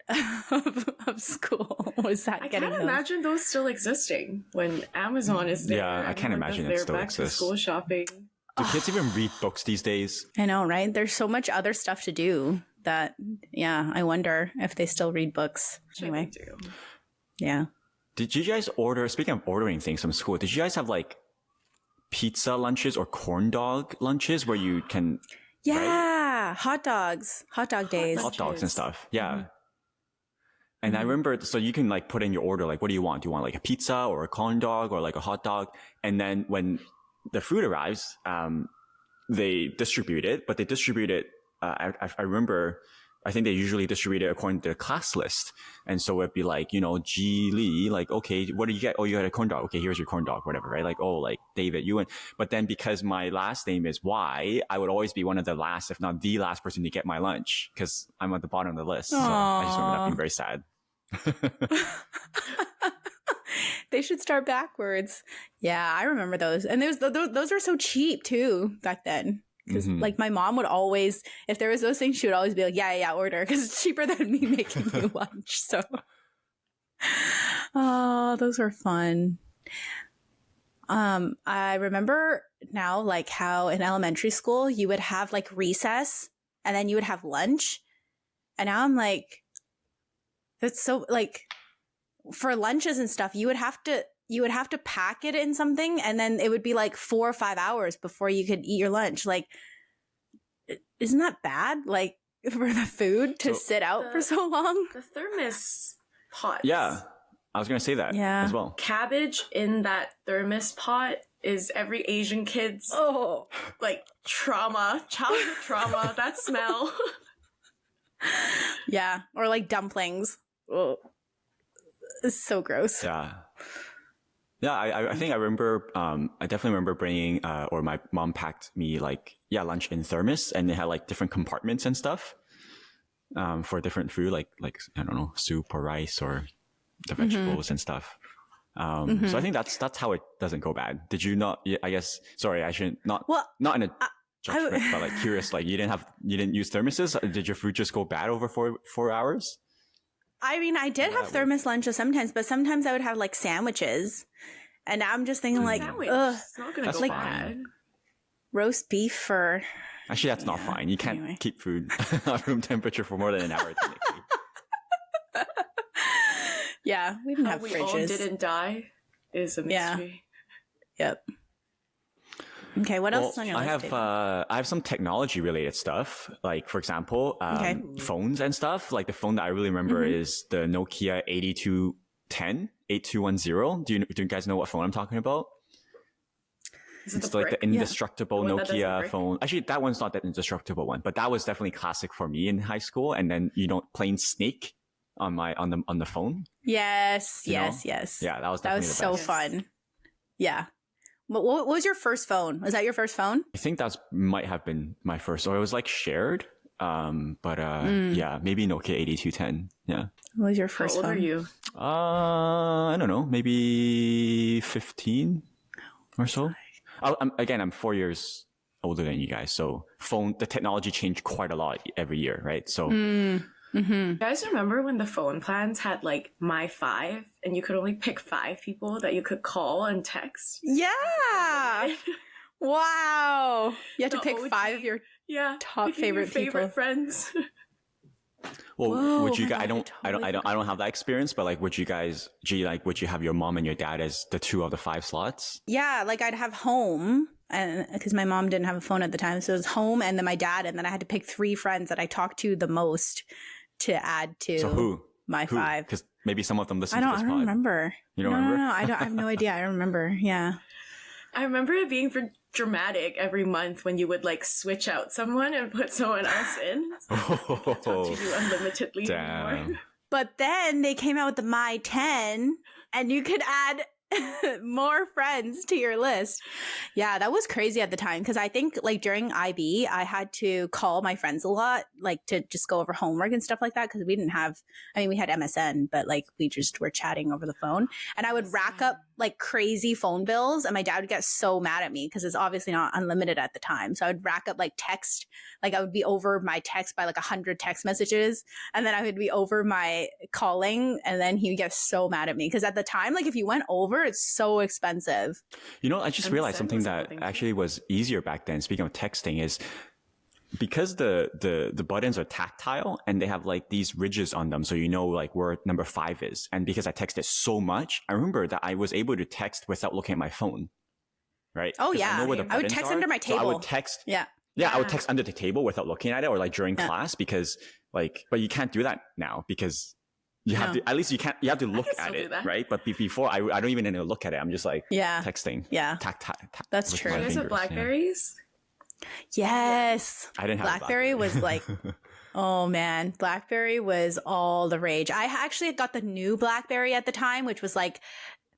of school was that I getting can't those. imagine those still existing when Amazon is there. Yeah, I can't imagine it still back exists. to school shopping. Do kids even read books these days? I know, right? There's so much other stuff to do that, I wonder if they still read books. Anyway. They do. Yeah. Did you guys speaking of ordering things from school, did you guys have like pizza lunches or corn dog lunches where you can... Yeah, hot dog days. Hot dogs and stuff. Yeah. And I remember, so you can like put in your order, like, what do you want? Do you want like a pizza or a corn dog or like a hot dog? And then when the food arrives, they distribute it, but they distribute it. I remember, I think they usually distribute it according to the class list. And so it'd be like, G Lee, like, okay, what did you get? Oh, you had a corn dog. Okay, here's your corn dog, whatever, right? Like, oh, like David, you went. But then because my last name is Y, I would always be one of the last, if not the last person to get my lunch because I'm at the bottom of the list. So I just remember that being very sad. They should start backwards. Yeah, I remember those. And those were so cheap too back then. Because like my mom would always, if there was those things, she would always be like, yeah, order because it's cheaper than me making you lunch. So, oh, those were fun. I remember now like how in elementary school you would have like recess and then you would have lunch. And now I'm like, that's so like for lunches and stuff, you would have to pack it in something and then it would be like 4 or 5 hours before you could eat your lunch. Like, isn't that bad? Like for the food to sit out for so long? The thermos pots. Yeah. I was going to say that as well. Cabbage in that thermos pot is every Asian kid's like childhood trauma, that smell. Yeah. Or like dumplings. Oh. It's so gross. Yeah. Yeah, I think I remember, I definitely remember bringing, or my mom packed me like, lunch in thermos and they had like different compartments and stuff, for different food, like, I don't know, soup or rice or the vegetables and stuff. So I think that's how it doesn't go bad. Did you not, I guess, sorry, I shouldn't, not in a judgment, but like curious, like you didn't use thermoses? Did your food just go bad over 4 hours? I mean, I did have thermos lunches sometimes, but sometimes I would have like sandwiches. And I'm just thinking like, ugh, it's not gonna go bad. Roast beef for Actually, that's not fine. You can't Anyway. keep food at room temperature for more than an hour, technically. Yeah, we didn't How have we fridges. all didn't die is a Yeah. mystery. Yep. Okay, what else is on your I list? have David? I have some technology related stuff. Like, for example, Okay. phones and stuff. Like the phone that I really remember is the Nokia 8210. Do you guys know what phone I'm talking about? Is it It's the like brick? the indestructible The one that doesn't Nokia break? phone. Actually, that one's not that indestructible one, but that was definitely classic for me in high school. And then playing Snake on the phone. Yes, you know? yes. Yeah, that was That definitely was the so best. fun. Yeah. What was your first phone? Was that your first phone? I think that might have been my first, or it was like shared. Yeah, maybe Nokia 8210. Yeah. What was your How first old phone? are you? I don't know, maybe 15 or so. I'm 4 years older than you guys, so the technology changed quite a lot every year, right? So You guys remember when the phone plans had like My Five and you could only pick 5 people that you could call and text? Yeah. Wow. You had to The pick OG. 5 of your Yeah. Top picking your favorite people. friends. well, Whoa, would you oh my guys? God, I don't have that experience, but like, would you guys? Would you have your mom and your dad as the 2 of the 5 slots? Yeah, like I'd have home, and because my mom didn't have a phone at the time, so it was home and then my dad, and then I had to pick 3 friends that I talked to the most to add to So who? my 5. Because maybe some of them listen I to don't this pod. remember. You don't remember? No, I have no idea. I don't remember. Yeah. I remember it being dramatic every month when you would like switch out someone and put someone else in. So I can't talk to you unlimitedly Damn. anymore. But then they came out with the My 10, and you could add more friends to your list. Yeah, that was crazy at the time, because I think like during IB, I had to call my friends a lot, like to just go over homework and stuff like that, because we didn't have, I mean, we had MSN, but like we just were chatting over the phone, and I would rack up like crazy phone bills, and my dad would get so mad at me because it's obviously not unlimited at the time. So I would rack up like text, like I would be over my text by like 100 text messages, and then I would be over my calling, and then he would get so mad at me because at the time, like if you went over, it's so expensive. You know, I just MSN realized something was that something. actually was easier back then. Speaking of texting, is because the buttons are tactile and they have like these ridges on them, so you know like where number 5 is. And because I texted so much, I remember that I was able to text without looking at my phone. Right? Oh 'Cause yeah, know where the I would buttons text are. under my So I table. would text. Yeah. Yeah, I would Yeah. text under the table without looking at it, or like during Yeah. class, because like, but you can't do that now because you have No. to, at least you have to look can at still do it, that. right? But before, I don't even need to look at it. I'm just like Yeah. texting. Yeah. That's with true. my You guys have fingers, yeah. Blackberries? Yes. I didn't have a BlackBerry was like, oh man, BlackBerry was all the rage. I actually got the new BlackBerry at the time, which was like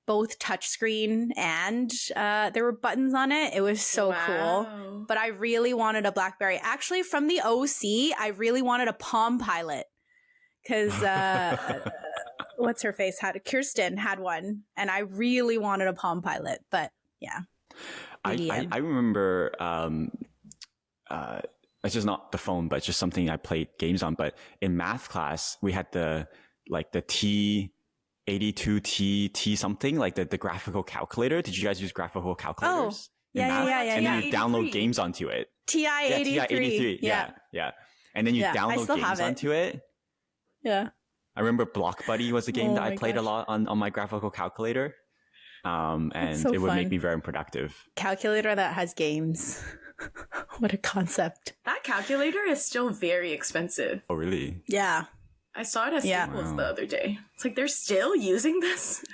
both touchscreen and there were buttons on it. It was so cool. Wow. But I really wanted a BlackBerry. Actually, from the OC, I really wanted a Palm Pilot because what's her face Kirsten had one, and I really wanted a Palm Pilot. But yeah, EDM. I remember, it's just not the phone, but it's just something I played games on. But in math class, we had the T82T something, like the graphical calculator. Did you guys use graphical calculators? in yeah, math? yeah. And then Yeah. you download 83. games onto it. TI Yeah, 83. TI-83. Yeah. And then you Yeah, I download still have games it. onto it. Yeah. I remember Block Buddy was a game Oh that I my played a gosh. lot on my graphical calculator. And so it would make fun. me very productive. Calculator that has games. What a concept. That calculator is still very expensive. Oh, really? Yeah. I saw it at Yeah. Staples Wow. the other day. It's like they're still using this.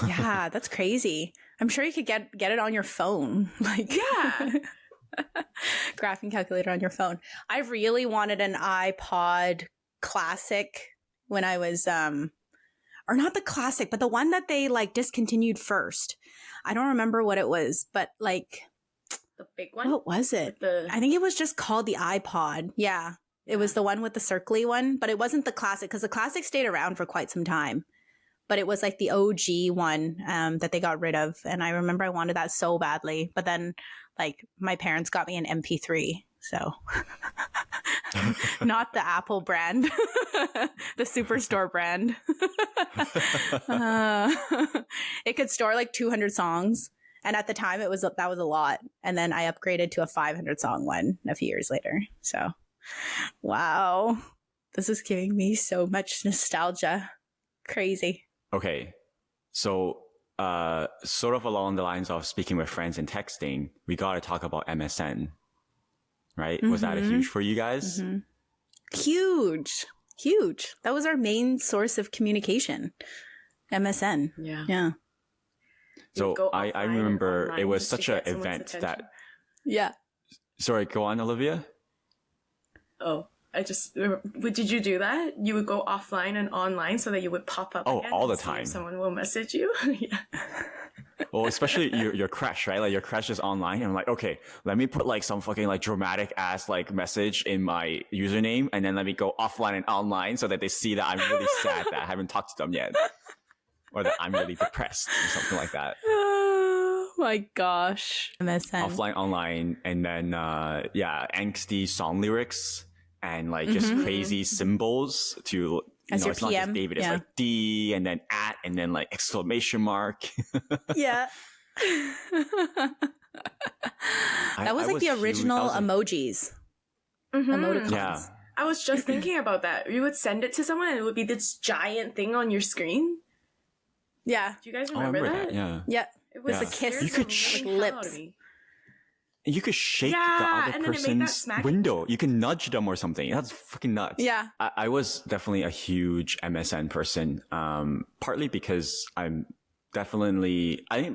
Yeah, that's crazy. I'm sure you could get it on your phone. Like Yeah. graphing calculator on your phone. I really wanted an iPod Classic when I was or not the Classic, but the one that they like discontinued first. I don't remember what it was, but like The big one. what was it? The I think it was just called the iPod. Yeah. It was the one with the circly one, but it wasn't the Classic because the Classic stayed around for quite some time. But it was like the OG one that they got rid of. And I remember I wanted that so badly. But then like my parents got me an MP3. So not the Apple brand, the Superstore brand. It could store like 200 songs. And at the time that was a lot. And then I upgraded to a 500 song one a few years later. So, wow. This is giving me so much nostalgia. Crazy. Okay. So, sort of along the lines of speaking with friends and texting, we got to talk about MSN, right? Was that a huge for you guys? Huge. That was our main source of communication. MSN. Yeah. So I remember it was such an event that. Yeah. Sorry, go on, Olivia. Oh, did you do that? You would go offline and online so that you would pop up. Again all the and see if time. Someone will message you. Yeah. Well, especially your crush, right? Like your crush is online, and I'm like, okay, let me put like some fucking like dramatic ass like message in my username, and then let me go offline and online so that they see that I'm really sad that I haven't talked to them yet, or that I'm really depressed or something like that. Oh my gosh. MSN. Offline, online, and then angsty song lyrics and like just crazy symbols to. As your it's not PM, just David, it's like D and then at and then like exclamation mark. Yeah. That was like the original emojis. Emoticons. Yeah. I was just thinking about that. You would send it to someone and it would be this giant thing on your screen. Yeah. Do you guys I remember that? Yeah. Yeah. It was Yeah. a kiss. You could like lips. You could shake the Yeah, other and then it made that person's smack. window. You can nudge them or something. That's fucking nuts. Yeah. I was definitely a huge MSN person, partly because I think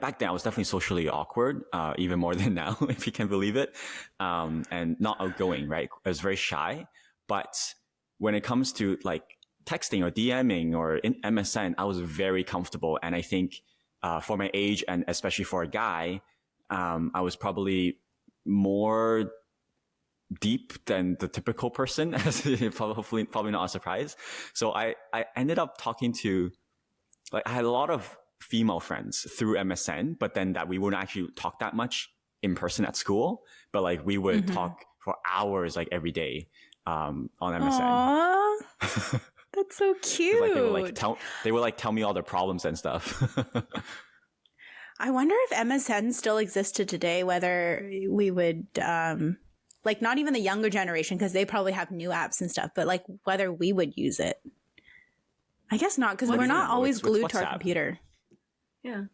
back then I was definitely socially awkward, even more than now, if you can believe it, and not outgoing, right? I was very shy. But when it comes to like texting or DMing or in MSN, I was very comfortable. And I think for my age and especially for a guy, I was probably more deep than the typical person, as probably not a surprise. So I ended up talking to, like, I had a lot of female friends through MSN, but then that we wouldn't actually talk that much in person at school, but like we would talk for hours, like every day, on MSN. Aww. That's so cute. Like they would tell me all their problems and stuff. I wonder if MSN still existed today, whether we would, like not even the younger generation, because they probably have new apps and stuff, but like whether we would use it. I guess not, because we're not always glued to our computer. Yeah.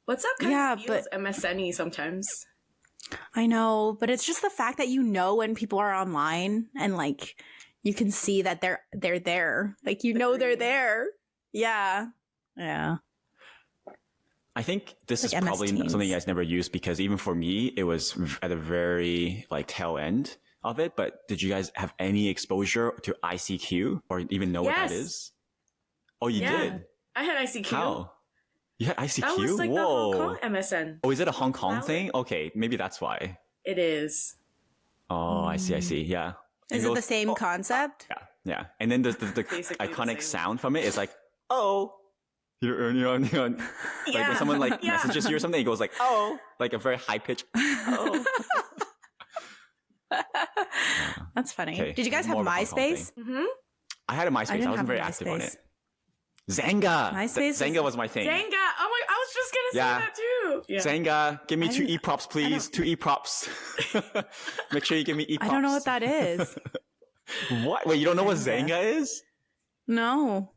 WhatsApp kind of feels MSN-y sometimes. I know, but it's just the fact that you know when people are online and like you can see that they're there. Like you know they're there. Yeah. Yeah. I think this like is probably MS Teams. something you guys never used, because even for me, it was at the very like tail end of it. But did you guys have any exposure to ICQ or even know what that is? Oh, you did? I had ICQ. How? You had ICQ? That was like the Hong Kong MSN. Oh, is it a Hong Kong thing? Okay, maybe that's why. It is. Oh, I see. Yeah. Is it the same concept? Yeah. And then the Basically the iconic same. sound from it is like, oh. Like when someone like messages you or something, it goes like, oh, like a very high pitch. Oh. That's funny. Okay, Did you guys have more of a Hong Kong MySpace? Mm-hmm. I had a MySpace. I didn't wasn't have very a active on MySpace. it. Zanga. MySpace Zanga was my thing. Zanga. Oh my! I was just gonna say that too. Yeah. Zanga, give me 2 e-props, please. 2 e-props. Make sure you give me e-props. I don't know what that is. What? Wait, you don't know what Zanga is? No.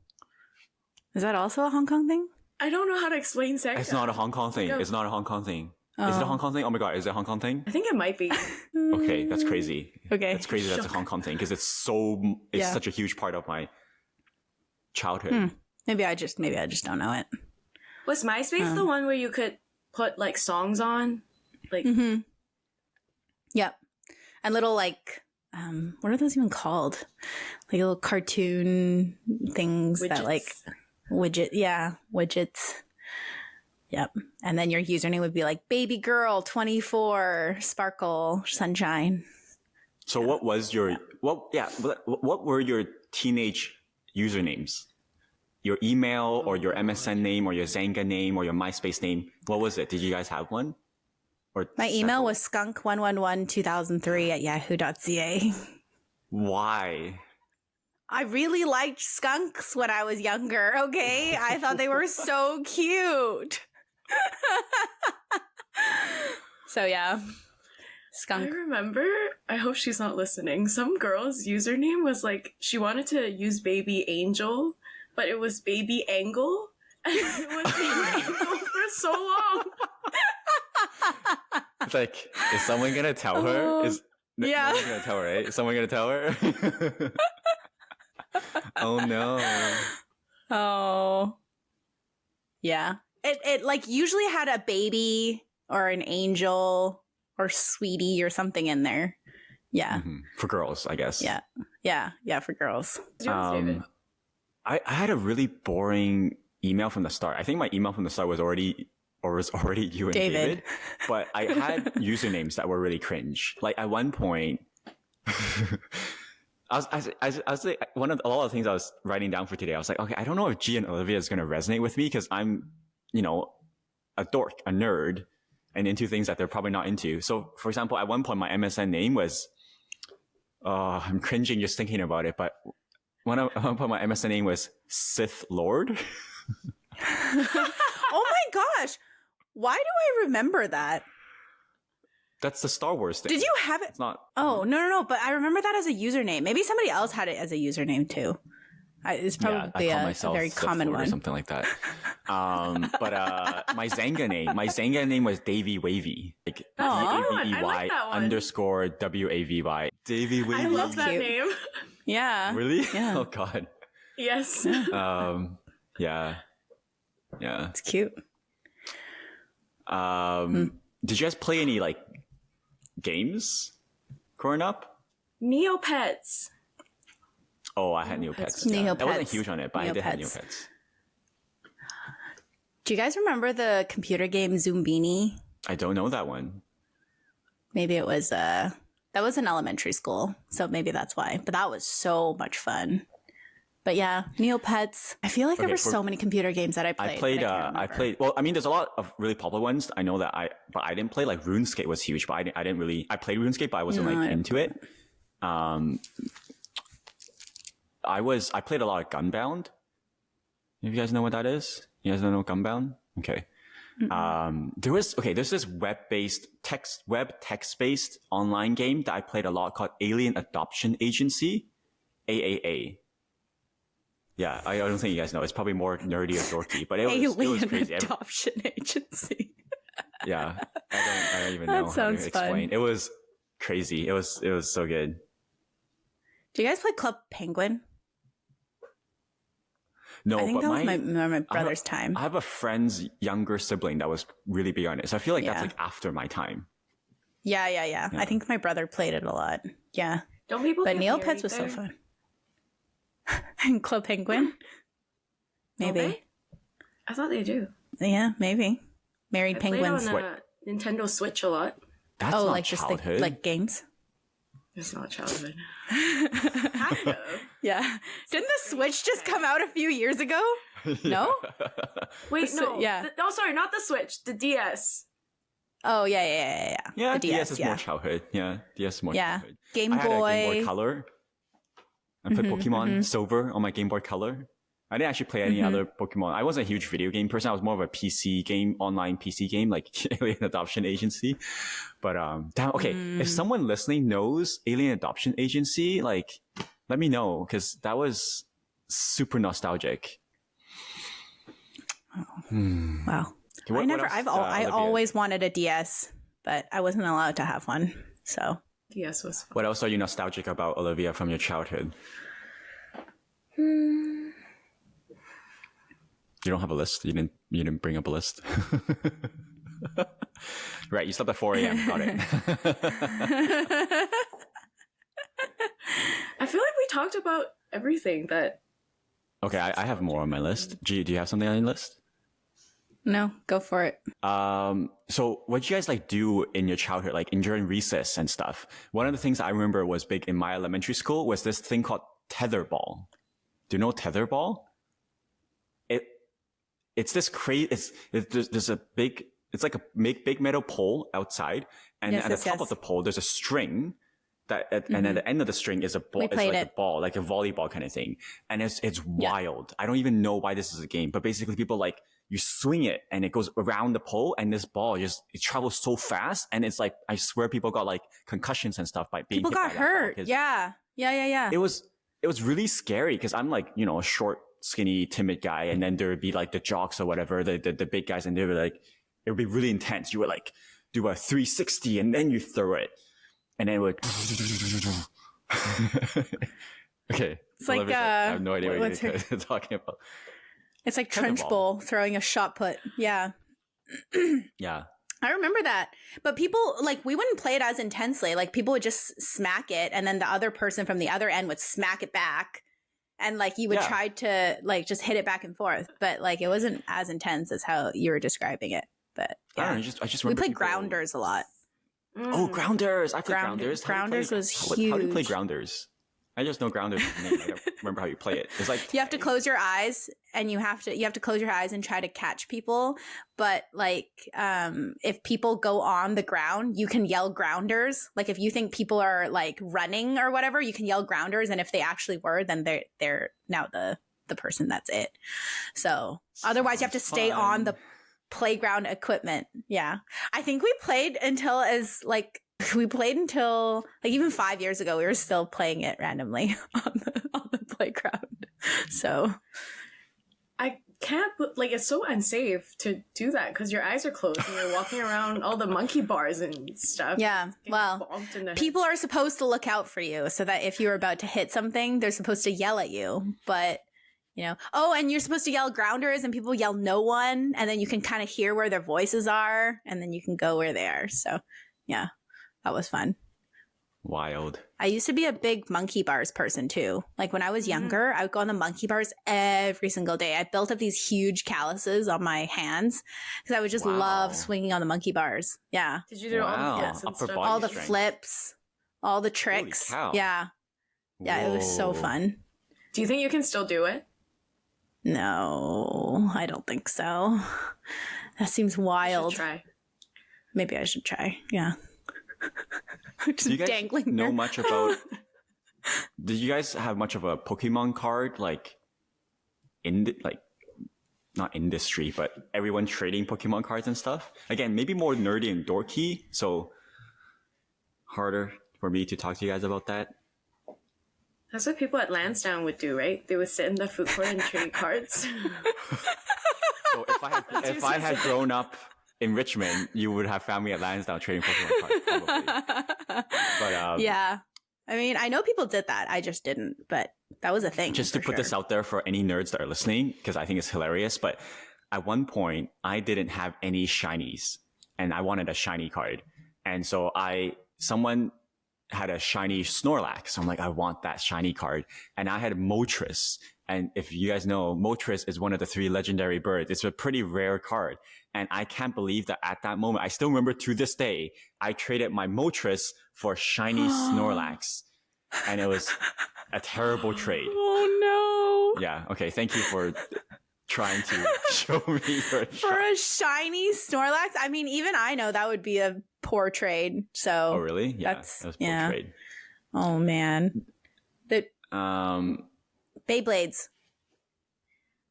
Is that also a Hong Kong thing? I don't know how to explain Zanga. It's not a Hong Kong thing. It's not a Hong Kong thing. Is it a Hong Kong thing? Oh my god, is it a Hong Kong thing? I think it might be. Okay, that's crazy. Okay. That's crazy. That's a Hong Kong thing because it's such a huge part of my childhood. Maybe I just don't know it. Was MySpace the one where you could put like songs on? Like Yep. And little like what are those even called? Like little cartoon things that like widgets. Yep. And then your username would be like baby girl 24 sparkle sunshine. So what was what were your teenage usernames? Your email or your MSN name or your Zanga name or your MySpace name? What was it? Did you guys have one? Or My email was skunk1112003@yahoo.ca. Why? I really liked skunks when I was younger, okay? I thought they were so cute. So yeah. I Skunk. remember, I hope she's not listening, some girl's username was like, she wanted to use baby angel, but it was baby angle, and it was baby angle for so long. It's like, is someone gonna tell her? Yeah. No one's gonna tell her, right? Is someone gonna tell her? Oh no. Oh. Yeah. It like usually had a baby or an angel or sweetie or something in there. Yeah. Mhm. For girls, I guess. Yeah. Yeah. Yeah. For girls. David. I had a really boring email from the start. I think my email from the start was already you and David. But I had usernames that were really cringe. Like at one point, I was like, a lot of the things I was writing down for today, I was like, okay, I don't know if G and Olivia is going to resonate with me because I'm, a dork, a nerd, and into things that they're probably not into. So, for example, at one point, my MSN name was, I'm cringing just thinking about it, but at one point, my MSN name was Sith Lord. Oh my gosh. Why do I remember that? That's the Star Wars thing. Did you have it? It's not. Oh, no. But I remember that as a username. Maybe somebody else had it as a username too. It's probably I call a myself very Sith common Lord one. or something like that. But my Zanga name was Davy Wavy. Like That's a good one. I DAVEY like that one. _WAVY. Davy Wavy. I love that cute. name. Yeah. Really? Yeah. Oh God. Yes. Yeah. It's cute. Did you guys play any like games growing up? Neopets. Oh, I had Neopets. Neopets. I wasn't huge on it, but I did have Neopets. Neopets. Do you guys remember the computer game Zoombini? I don't know that one. Maybe it was that was in elementary school, so maybe that's why. But that was so much fun. But yeah, Neopets. I feel like there were so many computer games that I played. I played. Well, I mean, there's a lot of really popular ones. I know that but I didn't play. Like RuneScape was huge, but I didn't really. I played RuneScape, but I wasn't into it. I played a lot of Gunbound. If you guys know what that is, you guys don't know Gunbound? Okay. There's this web text-based online game that I played a lot called Alien Adoption Agency, AAA. Yeah, I don't think you guys know. It's probably more nerdy or dorky, but it was crazy. Adoption Agency. Yeah, I don't even That know how sounds to explain. fun. It was crazy. It was so good. Do you guys play Club Penguin? No, I think but that was my brother's time. I have a friend's younger sibling that was really big on it, so I feel like that's Yeah. like after my time. Yeah. I think my brother played it a lot. Yeah. Don't people But get Neopets married was so there? fun. And Club Penguin? Don't Maybe. they? I thought they do. Yeah, maybe. Married I played penguins. on Nintendo Switch a lot. That's Oh, not like just childhood. like games? It's not childhood. Kind of. Yeah. Didn't the Switch just come out a few years ago? No? Wait, no. yeah. Sorry, not the Switch. The DS. Oh, yeah. Yeah, The DS is yeah. more childhood. Yeah, DS is more Yeah. childhood. Game I had a Game Boy Boy. Color. I played Pokemon Silver on my Game Boy Color. I didn't actually play any other Pokemon. I wasn't a huge video game person. I was more of a PC game, online PC game, like Alien Adoption Agency. But if someone listening knows Alien Adoption Agency, like, let me know, because that was super nostalgic. Wow. Okay, what else, I Olivia? always wanted a DS, but I wasn't allowed to have one. So DS was fun. What else are you nostalgic about, Olivia, from your childhood? You don't have a list. You didn't bring up a list. Right, you slept at 4 a.m. Got it. I feel like we talked about everything that. Okay, I have more on my list. G, do you have something on your list? no, go for it. So what did you guys like do in your childhood, like during recess and stuff? One of the things I remember was big in my elementary school was this thing called tetherball. Do you know tetherball? It's this crazy. There's a big. It's like a big metal pole outside, and at the top of the pole there's a string. And at the end of the string is a ball. It's like a ball, like a volleyball kind of thing. And it's wild. I don't even know why this is a game, but basically people like you swing it and it goes around the pole, and this ball it travels so fast, and it's like, I swear people got like concussions and stuff by being People hit got by that ball, hurt. 'cause Yeah. It was really scary because I'm like, you know, a short, skinny, timid guy, and then there would be like the jocks or whatever, the big guys, and they were like, it would be really intense. You would like do a 360 and then you throw it, and then it would. Okay, It's like I have no idea what you're her- talking about. It's like trench Tetherball. bowl throwing a shot put. Yeah. Yeah. I remember that. But people, like, we wouldn't play it as intensely. Like, people would just smack it, and then the other person from the other end would smack it back. And, like, you would try to, like, just hit it back and forth. But, like, it wasn't as intense as how you were describing it. But, I yeah. don't know, I just We remember played people- grounders a lot. Oh, grounders! I played grounders. Grounders was How do you play huge. grounders? I just know grounders. I don't remember how you play it. It's like You have to close your eyes, and you have to close your eyes and try to catch people. But like, if people go on the ground, you can yell grounders. Like, if you think people are like running or whatever, you can yell grounders. And if they actually were, then they're now the person that's it. So otherwise, you have to stay on the playground equipment. Yeah, I think we played until even 5 years ago, we were still playing it randomly on the playground. So I can't, like, it's so unsafe to do that because your eyes are closed and you're walking around all the monkey bars and stuff. yeah, Getting well, bonked in the head. people are supposed to look out for you so that if you're about to hit something, they're supposed to yell at you. But, you know, and you're supposed to yell grounders, and people yell no one, and then you can kind of hear where their voices are, and then you can go where they are. So, yeah, that was fun. wild. I used to be a big monkey bars person too. Like, when I was younger, I would go on the monkey bars every single day. I built up these huge calluses on my hands because I would just Wow. love swinging on the monkey bars. Yeah. Did you do all Wow. the flips and Upper stuff? body All the strength. flips, all the tricks. cow. Yeah. Yeah, it was so Whoa. fun. Do you think you can still do it? No, I don't think so. That seems You wild. should try. Maybe I should try. Yeah. Just Do you guys dangling know there. much about? Did you guys have much of a Pokemon card like not industry, but everyone trading Pokemon cards and stuff? Again, maybe more nerdy and dorky, so harder for me to talk to you guys about that. That's what people at Lansdowne would do, right? They would sit in the food court and trade cards. So if I had grown up in Richmond, you would have found me at Lansdowne trading Pokemon cards, probably. But Yeah. I mean, I know people did that. I just didn't, but that was a thing. just to for put this sure. out there for any nerds that are listening, because I think it's hilarious, but at one point I didn't have any shinies and I wanted a shiny card. And so someone had a shiny Snorlax. So I'm like, I want that shiny card. And I had Moltres. And if you guys know, Moltres is one of the 3 legendary birds. It's a pretty rare card. And I can't believe that at that moment, I still remember to this day, I traded my Moltres for shiny Snorlax. And it was a terrible trade. Oh no. Yeah. Okay. Thank you for trying to show me your For a shiny Snorlax? I mean, even I know that would be a poor trade. So Oh, really? Yeah. That's- That was poor yeah. trade. Oh man. The Beyblades.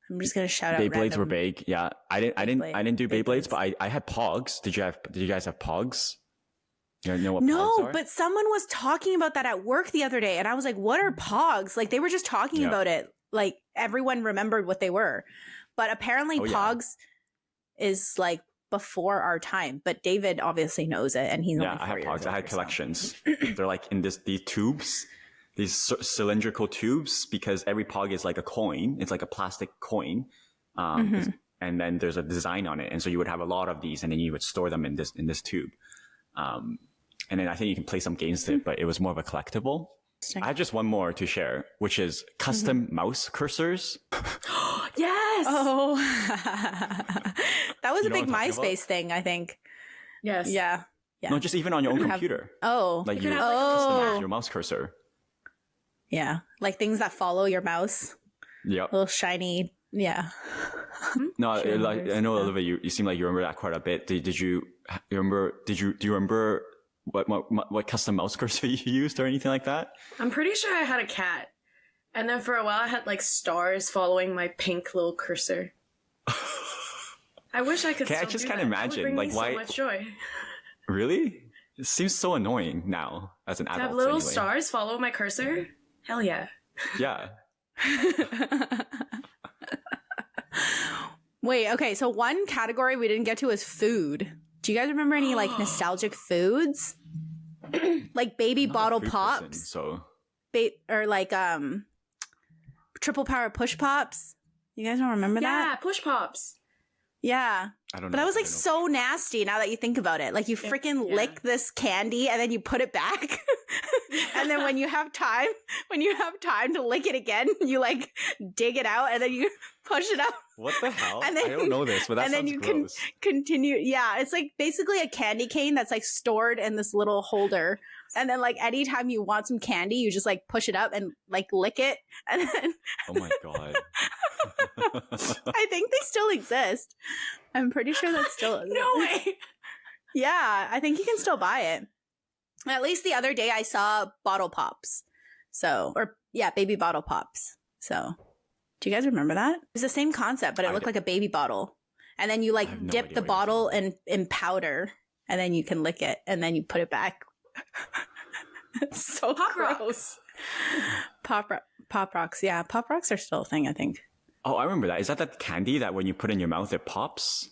I'm just gonna shout out Beyblades were random- big. Yeah. I didn't do Beyblades, but I had Pogs. Did you guys have Pogs? You know what No, Pogs are? but someone was talking about that at work the other day, and I was like, "What are Pogs?" Like, they were just talking Yeah. about it. Like, everyone remembered what they were, but apparently Oh, yeah. Pogs is like before our time. But David obviously knows it, and he's Yeah, only I 4 had years Pogs. I had older, so- collections. They're like in these tubes, these cylindrical tubes, because every Pog is like a coin. It's like a plastic coin. Mhm. And then there's a design on it. And so you would have a lot of these and then you would store them in this tube. And then I think you can play some games with it, but it was more of a collectible. I have just one more to share, which is custom mouse cursors. Yes! Oh, that was You a know big what I'm talking MySpace thing, I think. Yes. Yeah. Yeah. No, just even on your own Have- computer. Oh, Like you could would have, like, a customize oh, your mouse cursor. yeah, like things that follow your mouse, Yep. little shiny. Yeah. No, Sure, like, I there's know, that. Olivia, you seem like you remember that quite a bit. Did you remember? Do you remember what custom mouse cursor you used or anything like that? I'm pretty sure I had a cat. And then for a while I had like stars following my pink little cursor. I wish I could. Okay, I still just do can't that. imagine, That would bring like, me why- so much joy. Really? It seems so annoying now as an To adult. have little anyway. stars follow my cursor. Hell yeah. Yeah. Wait, okay, so one category we didn't get to is food. Do you guys remember any like nostalgic foods? Like baby I'm not a bottle food pops? person, so Or like triple power push pops? You guys don't remember Yeah, that? push pops. Yeah. I don't know. But that was I like don't know. so nasty now that you think about it. Like you freaking Yeah. lick this candy and then you put it back. And then when you have time to lick it again, you like dig it out and then you push it out. What the hell? And then- I don't know this, but that and then sounds you gross. Continue. Yeah, it's like basically a candy cane that's like stored in this little holder. And then like anytime you want some candy, you just like push it up and like lick it. And then Oh my god. I think they still exist. I'm pretty sure that's still No way. Yeah, I think you can still buy it. At least the other day I saw bottle pops. So, or yeah, baby bottle pops. So, do you guys remember that? It was the same concept, but it I looked d- like a baby bottle. And then you like I have no dip idea the what you're bottle in powder and then you can lick it and then you put it back. It's so Pop gross. rocks. Pop rocks. Yeah, pop rocks are still a thing, I think. Oh, I remember that. Is that candy that when you put in your mouth it pops?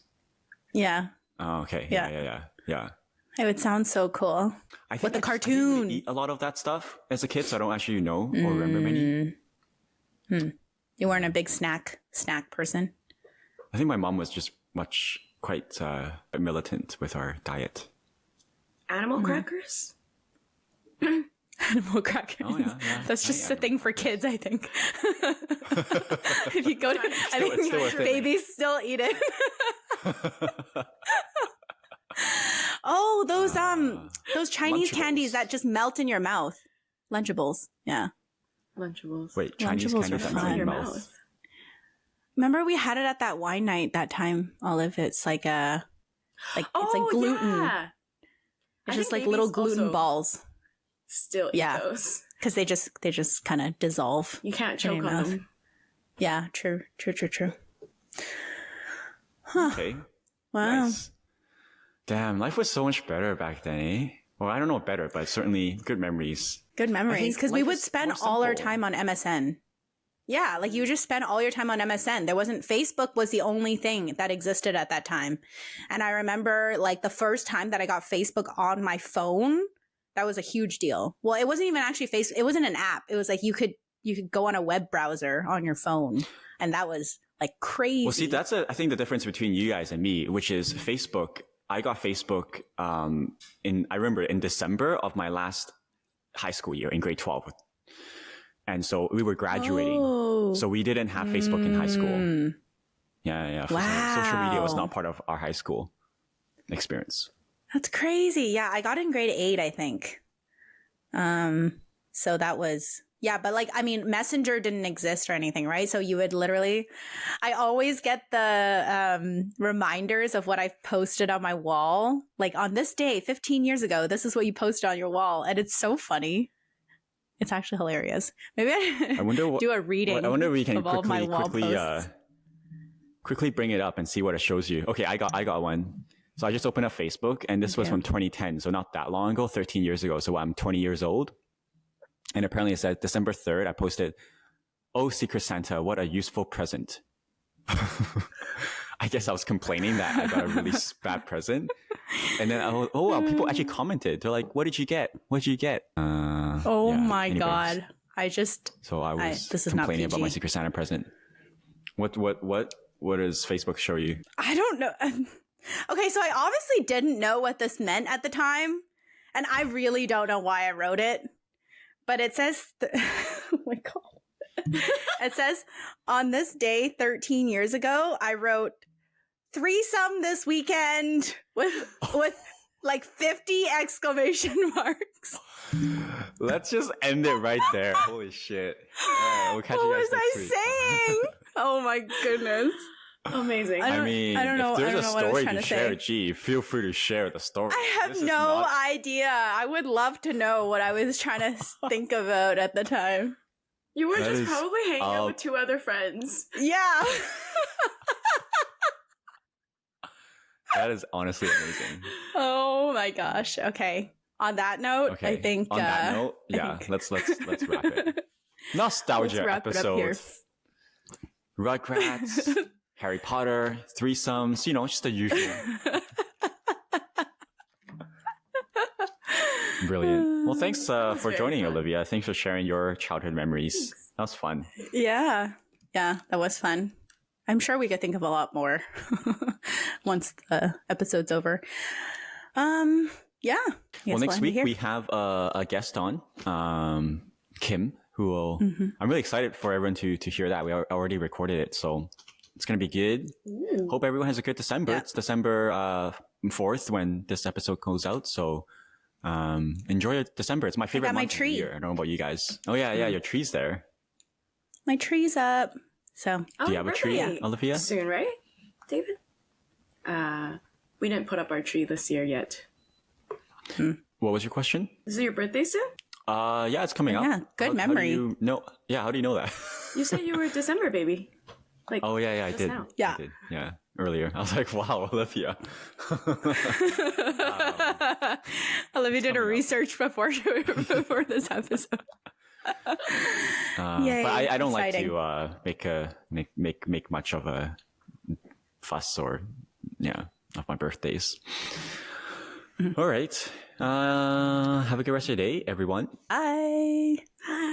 Yeah. Oh, okay. Yeah. Yeah. It would sound so cool. I think With the I didn't cartoon. really eat a lot of that stuff as a kid, so I don't actually know or remember many. You weren't a big snack person. I think my mom was just quite militant with our diet. Animal crackers? Animal crackers. Oh, yeah. That's just I a thing for kids, I think. If you go to, I Still- it's think still a thing. babies still eat it. Oh, those Chinese Lunchables. candies that just melt in your mouth. Lunchables. Yeah. Lunchables. Wait, Chinese Lunchables candy are that's fun. in your Your mouth. mouth. Remember we had it at that wine night that time, Olive. It's like it's like gluten. Yeah. It's I just think like little babies gluten also balls Still eat Yeah. those. because they just kind of dissolve. You can't in choke your on mouth. them. Yeah, true. Okay. Wow. Nice. Damn, life was so much better back then, eh? Well, I don't know better, but certainly good memories. Good memories think because we life would is spend more all our simple. time on MSN. Yeah, like you would just spend all your time on MSN. There wasn't Facebook was the only thing that existed at that time. And I remember like the first time that I got Facebook on my phone, that was a huge deal. Well, it wasn't even actually Facebook. It wasn't an app. It was like you could go on a web browser on your phone, and that was like crazy. Well, see, that's I think the difference between you guys and me, which is Facebook. I got Facebook I remember in December of my last high school year in grade 12. And so we were graduating. Oh. So we didn't have Facebook in high school. Mm. Yeah. Wow. Social media was not part of our high school experience. That's crazy. Yeah, I got in grade 8, I think. So that was but like I mean, Messenger didn't exist or anything, right? So you would literally I always get the reminders of what I've posted on my wall. Like on this day, 15 years ago, this is what you posted on your wall. And it's so funny. It's actually hilarious. Maybe I wonder what, do a reading. I wonder if we can of all my wall quickly posts. quickly bring it up and see what it shows you. Okay, I got one. So I just opened up Facebook, and this was Okay. from 2010, so not that long ago, 13 years ago. So I'm 20 years old. And apparently it said December 3rd, I posted, "Oh, Secret Santa, what a useful present." I guess I was complaining that I got a really bad present. And then people actually commented. They're like, "What did you get? What did you get?" Oh yeah, my anyways. God. So I was this is not complaining about my PG. Secret Santa present. What does Facebook show you? I don't know. Okay, so I obviously didn't know what this meant at the time, and I really don't know why I wrote it. But it says, oh my God. It says, on this day 13 years ago, I wrote threesome this weekend with like 50 exclamation marks. Let's just end it right there. Holy shit. We'll catch What you guys was I next week. saying? Oh my goodness. Amazing. I I don't- mean, I don't know- if I there's don't a know what I was story trying to to share, say. gee, feel free to share the story. I have This is no not- idea. I would love to know what I was trying to think about at the time. You were That just is, probably hanging out with 2 other friends. Yeah. That is honestly amazing. Oh my gosh. Okay. On that note, Okay. I think on that note, I yeah, think- let's wrap it. Nostalgia Let's wrap it up here. episodes. Rugrats, Harry Potter, threesomes, just the usual. Brilliant. Well, thanks for very joining, fun. Olivia. Thanks for sharing your childhood memories. That was fun. Yeah. Yeah, that was fun. I'm sure we could think of a lot more once the episode's over. Yeah. Well, next week we have a guest on, Kim, who will. I'm really excited for everyone to hear that. We already recorded it, so it's gonna be good. Ooh. Hope everyone has a good December. Yeah. It's December 4th when this episode goes out, so enjoy December. It's my favorite my month of the tree. year. I don't know about you guys. Oh yeah, your tree's there. My tree's up. So Do you have a tree, right. Olivia? Soon, right, David? We didn't put up our tree this year yet. What was your question? Is it your birthday soon? Yeah, it's coming up. Yeah, good memory. How do you know that? You said you were a December baby. Like, Oh yeah, I just did. now. Yeah. I did. Yeah, earlier. I was like, wow, Olivia. Olivia did a research before this episode. Yay, But I don't exciting. like to make much of a fuss or of my birthdays. All right. Have a good rest of your day, everyone. Bye. Hi.